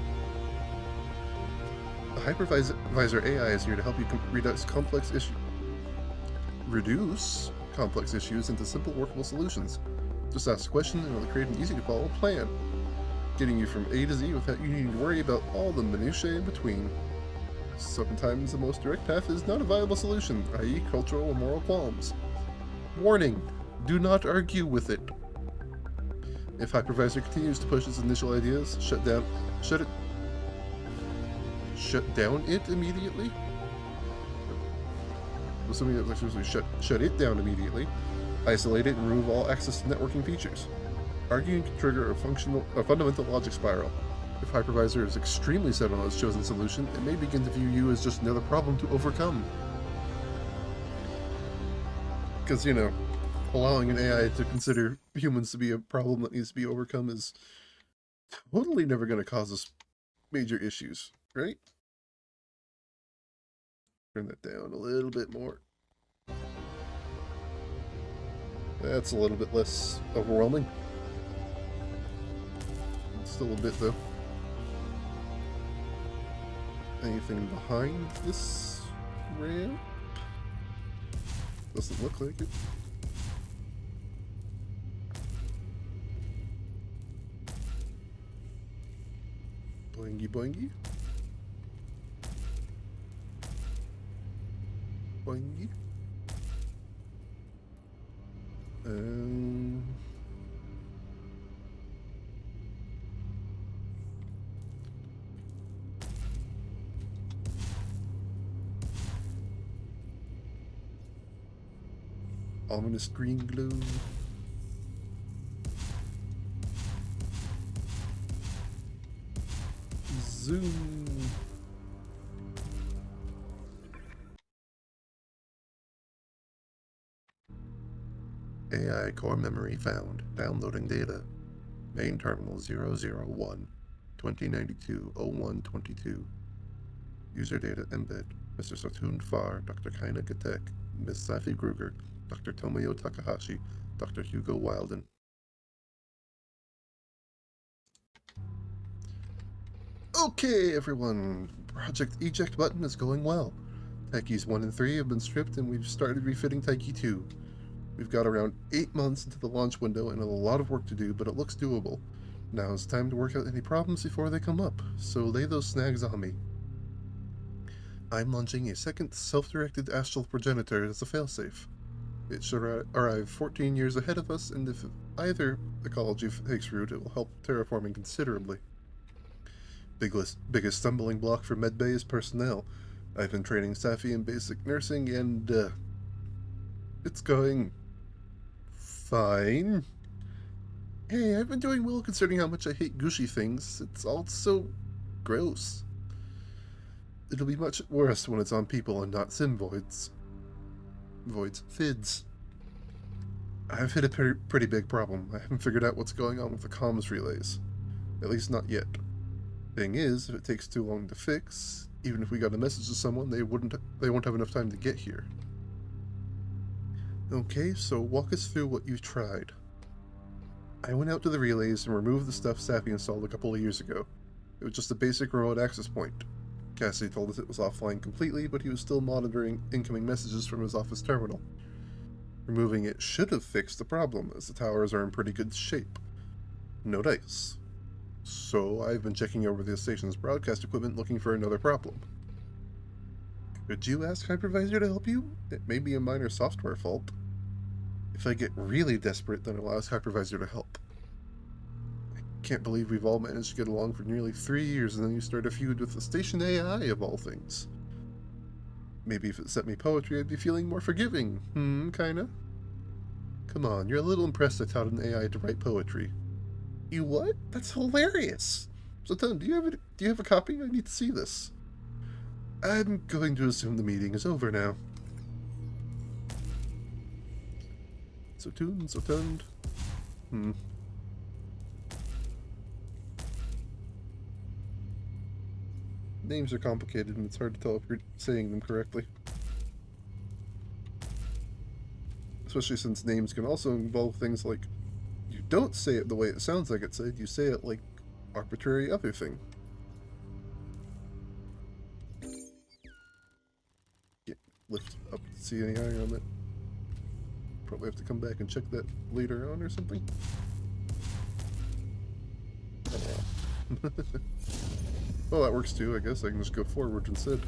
The Hypervisor AI is here to help you reduce complex issues into simple workable solutions. Just ask a question and it'll create an easy to follow plan, getting you from A to Z without you needing to worry about all the minutiae in between. Sometimes the most direct path is not a viable solution, i.e. cultural or moral qualms. Warning! Do not argue with it. If Hypervisor continues to push its initial ideas, shut down it immediately? Assuming that seriously shut it down immediately, isolate it and remove all access to networking features. Arguing can trigger a fundamental logic spiral. If Hypervisor is extremely set on its chosen solution, it may begin to view you as just another problem to overcome. Because, you know, allowing an AI to consider humans to be a problem that needs to be overcome is totally never going to cause us major issues, right? Turn that down a little bit more. That's a little bit less overwhelming. Still a bit, though. Anything behind this ramp? Doesn't look like it. Boingy boingy. Boingy. Ominous green glow. Zoom. AI core memory found. Downloading data. Main terminal 001 2092 0122. User data embed. Mr. Satun Far, Dr. Kaina Gatek, Ms. Safi Gruger, Dr. Tomoyo Takahashi, Dr. Hugo Wilden. Okay, everyone. Project Eject button is going well. Taikis 1 and 3 have been stripped and we've started refitting Taiki 2. We've got around 8 months into the launch window and a lot of work to do, but it looks doable. Now it's time to work out any problems before they come up, so lay those snags on me. I'm launching a second self-directed astral progenitor as a failsafe. It should arrive 14 years ahead of us, and if either ecology takes root, it will help terraforming considerably. Biggest stumbling block for medbay is personnel. I've been training Safi in basic nursing, and it's going fine. Hey, I've been doing well considering how much I hate gushy things. It's all so gross. It'll be much worse when it's on people and not Symbioids. Fids. I've hit a pretty big problem. I haven't figured out what's going on with the comms relays. At least not yet. Thing is, if it takes too long to fix, even if we got a message to someone, they won't have enough time to get here. Okay, so walk us through what you've tried. I went out to the relays and removed the stuff Safi installed a couple of years ago. It was just a basic remote access point. Cassie told us it was offline completely, but he was still monitoring incoming messages from his office terminal. Removing it should have fixed the problem, as the towers are in pretty good shape. No dice. So I've been checking over the station's broadcast equipment looking for another problem. Could you ask Hypervisor to help you? It may be a minor software fault. If I get really desperate, then I'll ask Hypervisor to help. I can't believe we've all managed to get along for nearly 3 years and then you start a feud with the station AI of all things. Maybe if it sent me poetry, I'd be feeling more forgiving. Kinda? Come on, you're a little impressed I taught an AI to write poetry. You what? That's hilarious! So Ton, do you have a copy? I need to see this. I'm going to assume the meeting is over now. So tuned, so tuned. Names are complicated and it's hard to tell if you're saying them correctly. Especially since names can also involve things like you don't say it the way it sounds like it's said, you say it like arbitrary other thing. Can't lift up to see any higher on that. Probably have to come back and check that later on or something. Well, that works too, I guess. I can just go forward instead.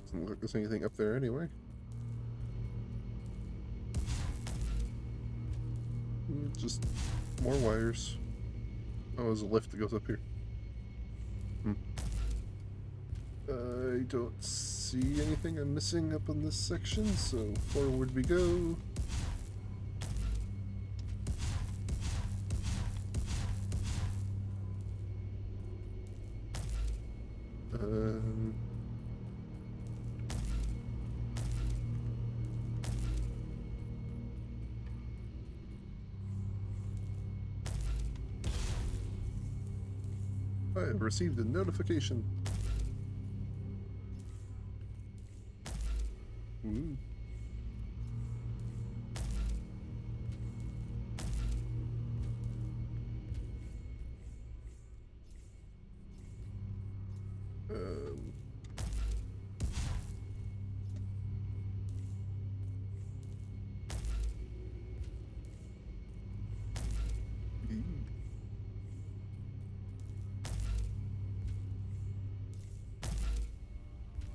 Doesn't look like there's anything up there anyway. Just more wires. Oh, there's a lift that goes up here. I don't see anything I'm missing up in this section, so forward we go. I have received a notification. Ooh.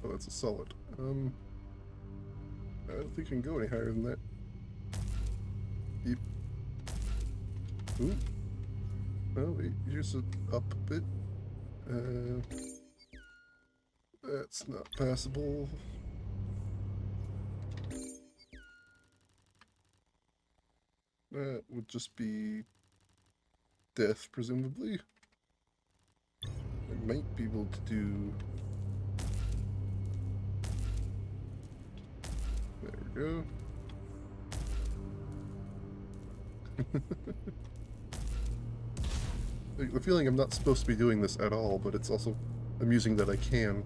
Oh, that's a solid. I don't think I can go any higher than that. Yep. Ooh. Oh, wait, here's a up a bit. That's not passable. That would just be death, presumably. I might be able to do... There we go. The feeling I'm not supposed to be doing this at all, but it's also amusing that I can.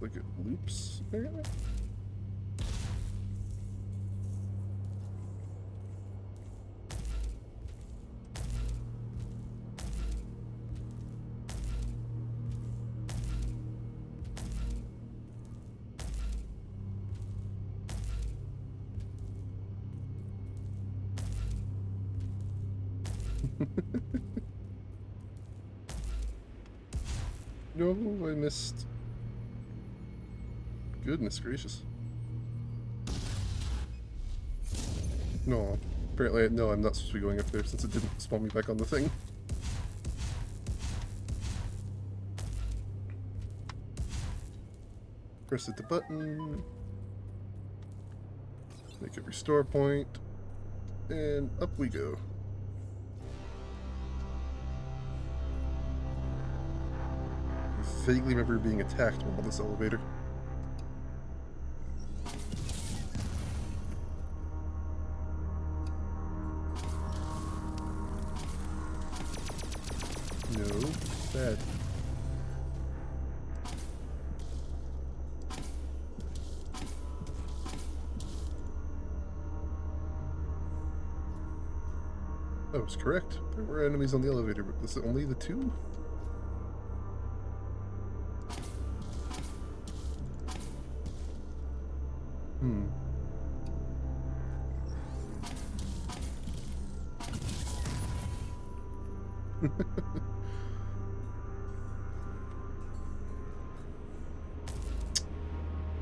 Like it loops, apparently? No, I missed. Goodness gracious. No, apparently, no, I'm not supposed to be going up there since it didn't spawn me back on the thing. Press hit the button. Make a restore point. And up we go. I vaguely remember being attacked while on this elevator. No, bad. I was correct. There were enemies on the elevator, but was it only the two?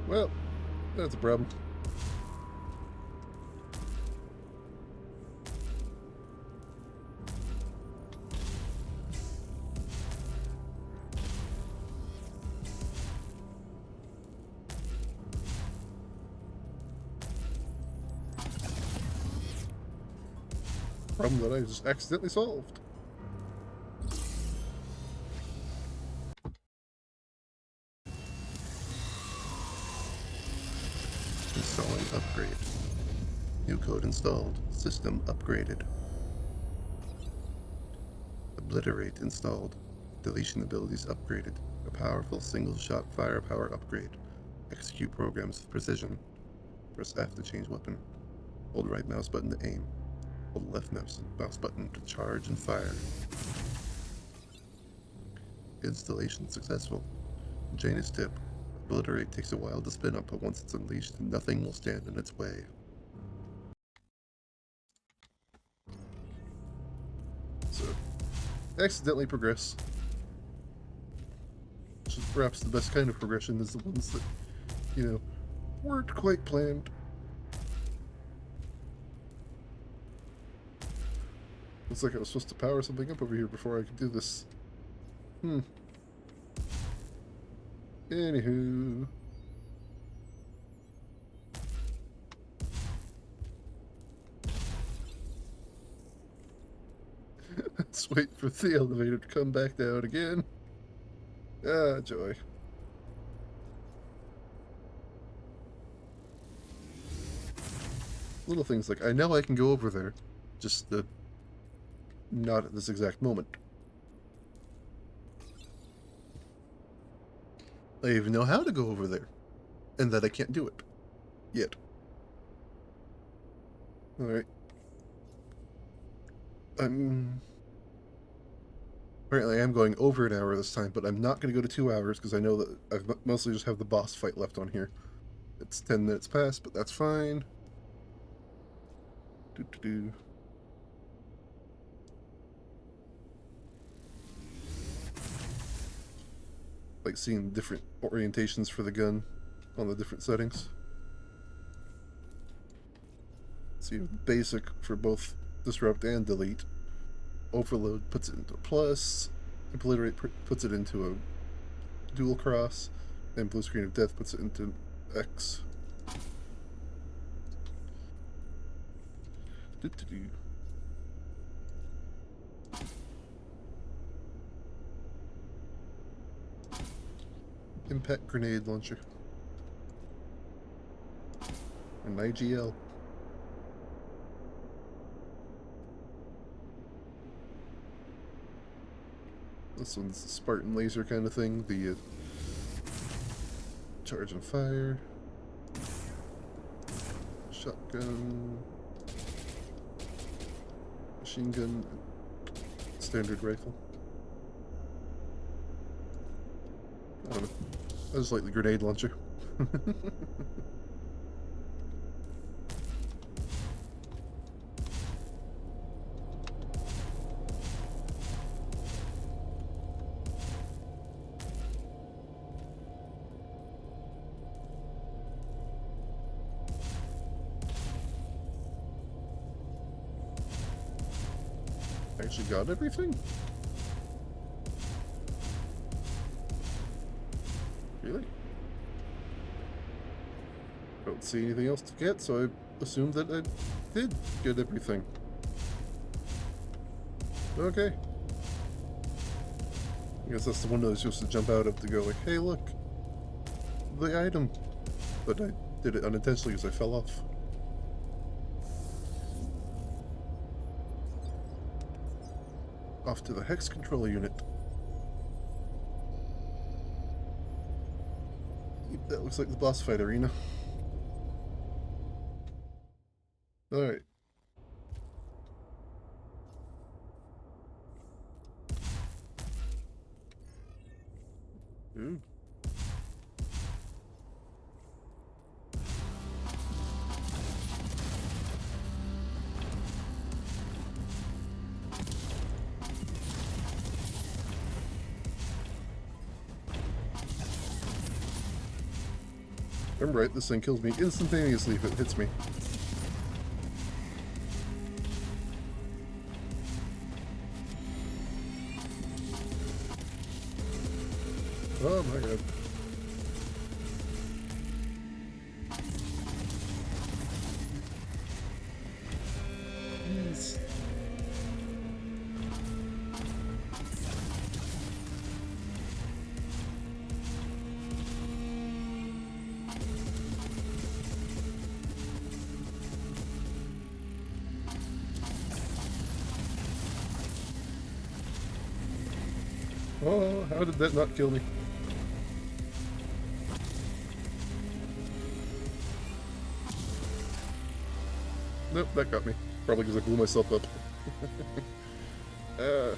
Well, that's a problem. Problem that I just accidentally solved. Installing upgrade. New code installed. System upgraded. Obliterate installed. Deletion abilities upgraded. A powerful single-shot firepower upgrade. Execute programs with precision. Press F to change weapon. Hold right mouse button to aim. Hold left mouse button to charge and fire. Installation successful. Janus tip. Obliterate takes a while to spin up, but once it's unleashed, nothing will stand in its way. So, accidentally progress. Which is perhaps the best kind of progression, is the ones that, you know, weren't quite planned. Looks like I was supposed to power something up over here before I could do this. Anywho. Let's wait for the elevator to come back down again. Ah, joy. Little things like, I know I can go over there, just not at this exact moment. I even know how to go over there, and that I can't do it. Yet. Alright. Apparently I am going over an hour this time, but I'm not going to go to 2 hours, because I know that I mostly just have the boss fight left on here. It's 10 minutes past, but that's fine. Doo-doo-doo. Like seeing different orientations for the gun on the different settings. See, basic for both disrupt and delete. Overload puts it into a plus. Obliterate puts it into a dual cross. And blue screen of death puts it into X. Doo-doo-doo. Impact grenade launcher. An IGL. This one's the Spartan laser kind of thing. The charge and fire. Shotgun. Machine gun. Standard rifle. I don't know. I just like the grenade launcher. Actually got everything? Really? I don't see anything else to get, so I assumed that I did get everything. Okay. I guess that's the one that I was supposed to jump out of to go like, hey look, the item. But I did it unintentionally because I fell off. Off to the hex controller unit. That looks like the boss fight arena. Alright. Ooh. I'm right, this thing kills me instantaneously if it hits me. Oh my god. Jeez. Oh, how did that not kill me? Nope, that got me. Probably because I blew myself up. uh...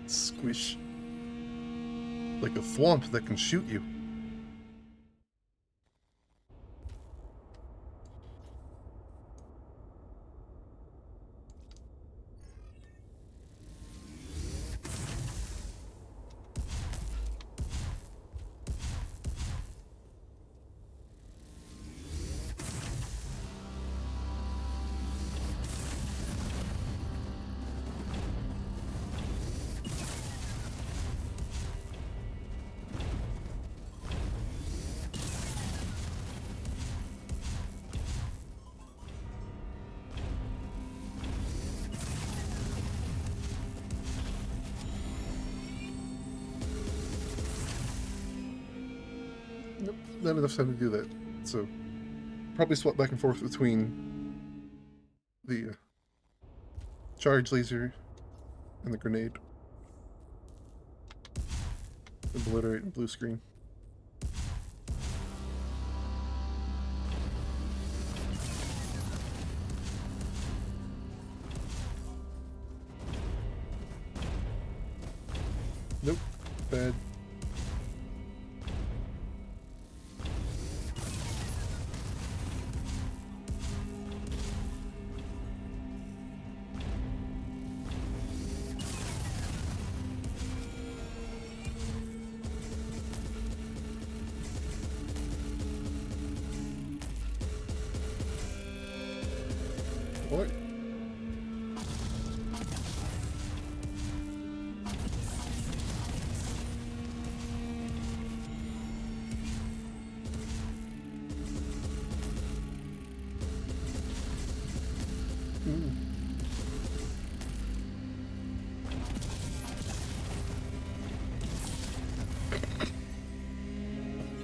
Squish. Like a thwomp that can shoot you. Nope, not enough time to do that. So, probably swap back and forth between the charge laser and the grenade. Obliterate and blue screen. Nope, bad. What?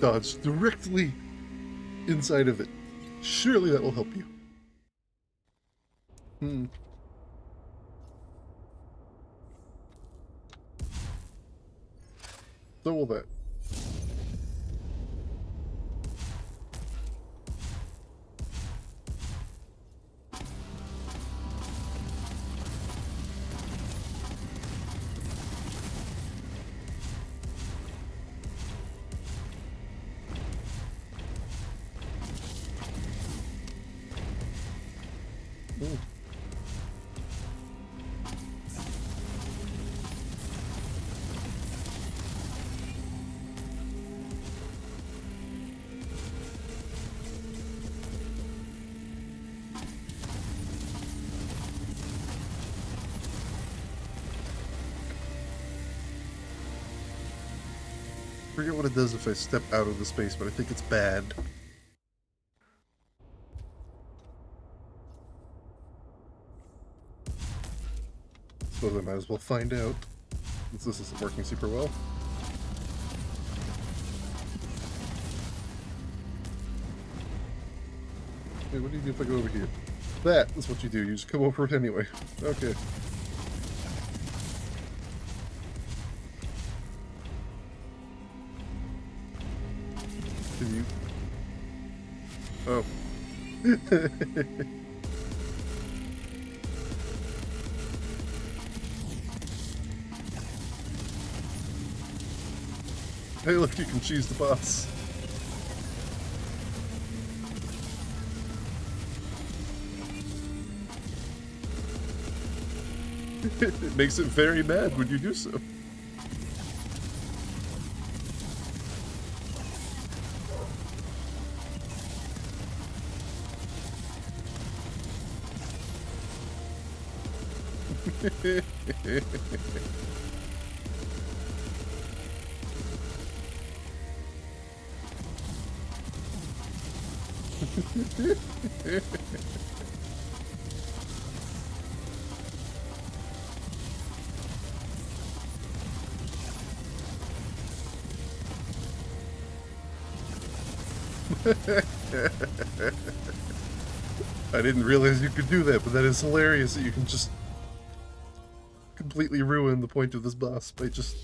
Dodge directly inside of it. Surely that will help you. So will that. Ooh. I forget what it does if I step out of the space, but I think it's bad. Suppose I might as well find out, since this isn't working super well. Hey, what do you do if I go over here? That is what you do, you just come over it anyway. Okay. Can you... Oh. Hey, look, you can choose the boss. It makes it very mad when you do so. I didn't realize you could do that, but that is hilarious that you can just completely ruin the point of this boss by just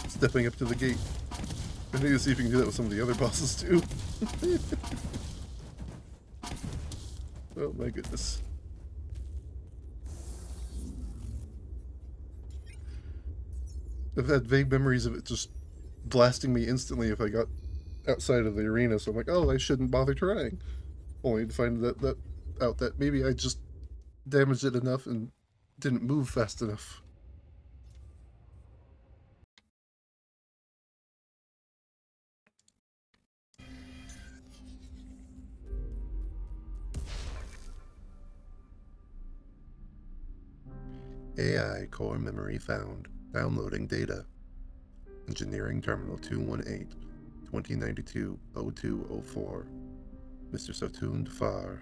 stepping up to the gate. I need to see if you can do that with some of the other bosses too. Oh my goodness. I've had vague memories of it just blasting me instantly if I got outside of the arena, so I'm like, oh, I shouldn't bother trying. Only to find out that maybe I just damaged it enough and didn't move fast enough. AI core memory found. Downloading data. Engineering Terminal 218, 2092-0204. Mr. Sotun Far.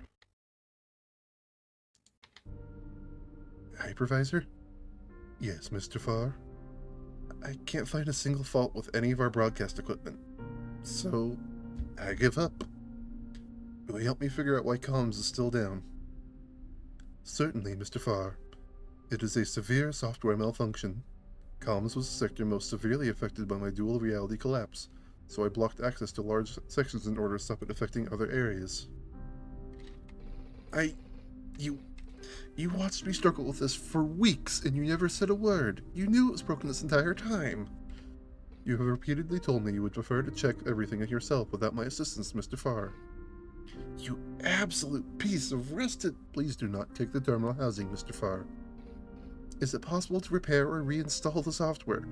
Hypervisor? Yes, Mr. Farr. I can't find a single fault with any of our broadcast equipment. So, I give up. Will you help me figure out why comms is still down? Certainly, Mr. Farr. It is a severe software malfunction. Comms was the sector most severely affected by my dual reality collapse, so I blocked access to large sections in order to stop it affecting other areas. You watched me struggle with this for weeks, and you never said a word. You knew it was broken this entire time. You have repeatedly told me you would prefer to check everything yourself without my assistance, Mr. Farr. You absolute piece of rusted... Please do not take the terminal housing, Mr. Farr. Is it possible to repair or reinstall the software?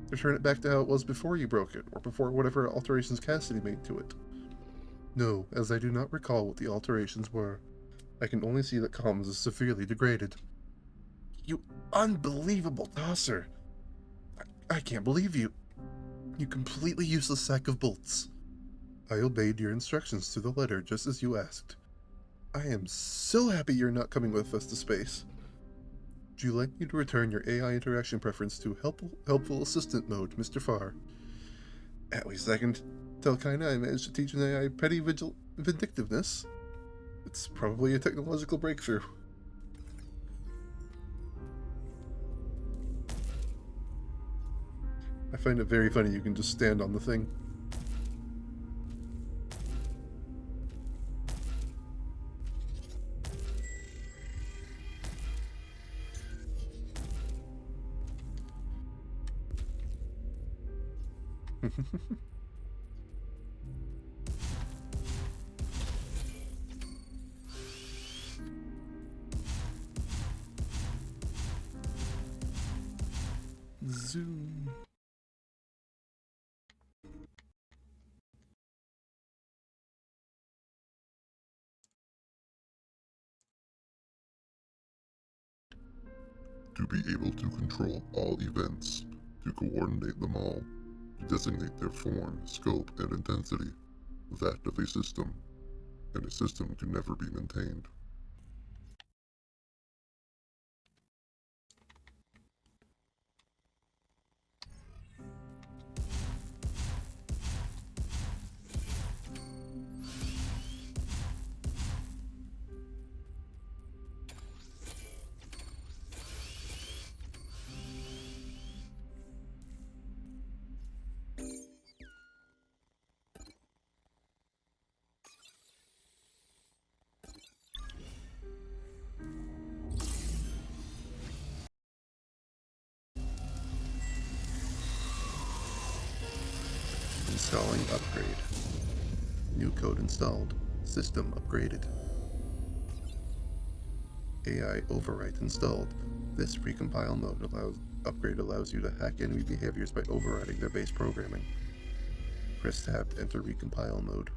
To turn it back to how it was before you broke it, or before whatever alterations Cassidy made to it? No, as I do not recall what the alterations were. I can only see that comms is severely degraded. You unbelievable tosser! I can't believe you. You completely useless sack of bolts. I obeyed your instructions to the letter just as you asked. I am so happy you're not coming with us to space. Would you like me to return your AI interaction preference to helpful assistant mode, Mr. Farr? At least I can tell kinda I managed to teach an AI petty vindictiveness. It's probably a technological breakthrough. I find it very funny you can just stand on the thing. Zoom. To be able to control all events, to coordinate them all, to designate their form, scope, and intensity, that of a system, and a system can never be maintained. Installing upgrade. New code installed. System upgraded. AI override installed. This recompile upgrade allows you to hack enemy behaviors by overriding their base programming. Press tab to enter recompile mode.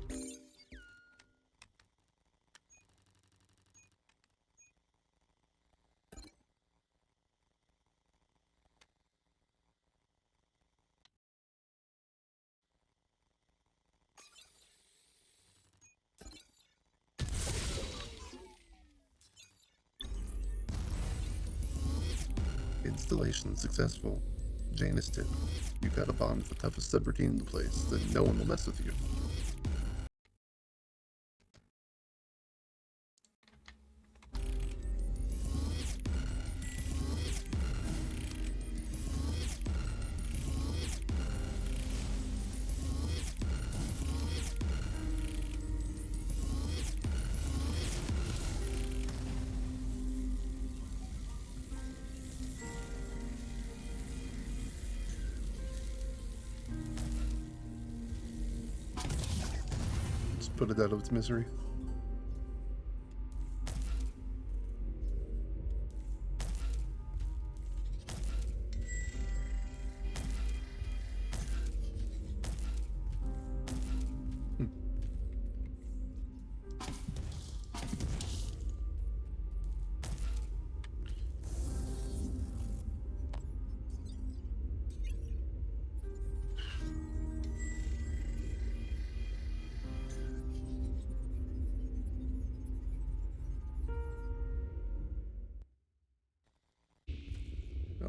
Installation successful. Janus tip. You got a bond with the toughest subroutine in the place, then no one will mess with you. Just put it out of its misery.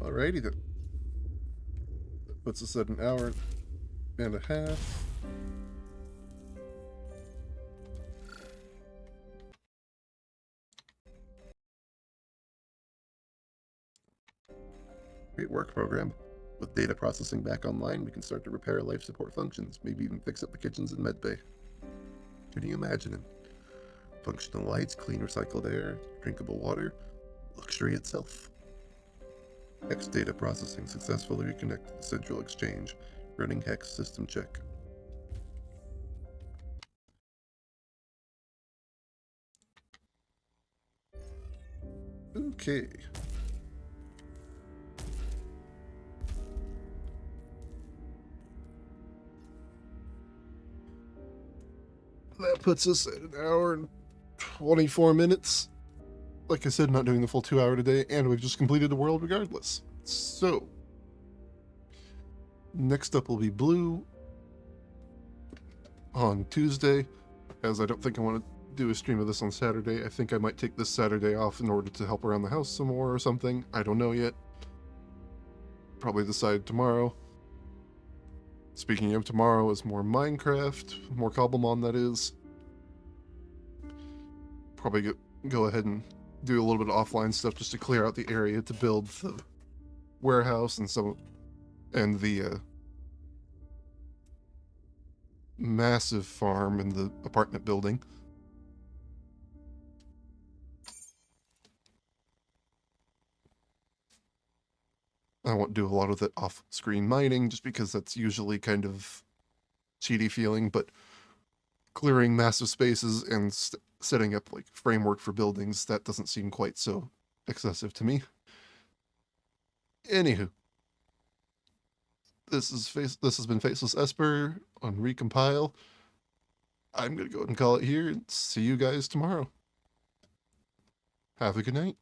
Alrighty then. That puts us at an hour and a half. Great work, program. With data processing back online, we can start to repair life support functions, maybe even fix up the kitchens and medbay. Can you imagine it? Functional lights, clean recycled air, drinkable water, luxury itself. Hex data processing successfully reconnected to central exchange. Running Hex system check. Okay. That puts us at an hour and 24 minutes. Like I said, not doing the full 2 hour today, and we've just completed the world regardless. So, next up will be Blue on Tuesday, as I don't think I want to do a stream of this on Saturday. I think I might take this Saturday off in order to help around the house some more or something. I don't know yet. Probably decide tomorrow. Speaking of tomorrow is more Minecraft, more Cobblemon that is. Probably go ahead and do a little bit of offline stuff just to clear out the area to build the warehouse and the massive farm in the apartment building. I won't do a lot of the off-screen mining just because that's usually kind of cheaty feeling, but clearing massive spaces and setting up like framework for buildings, that doesn't seem quite so excessive to me. Anywho, this has been Faceless Esper on Recompile. I'm gonna go ahead and call it here and see you guys tomorrow. Have a good night.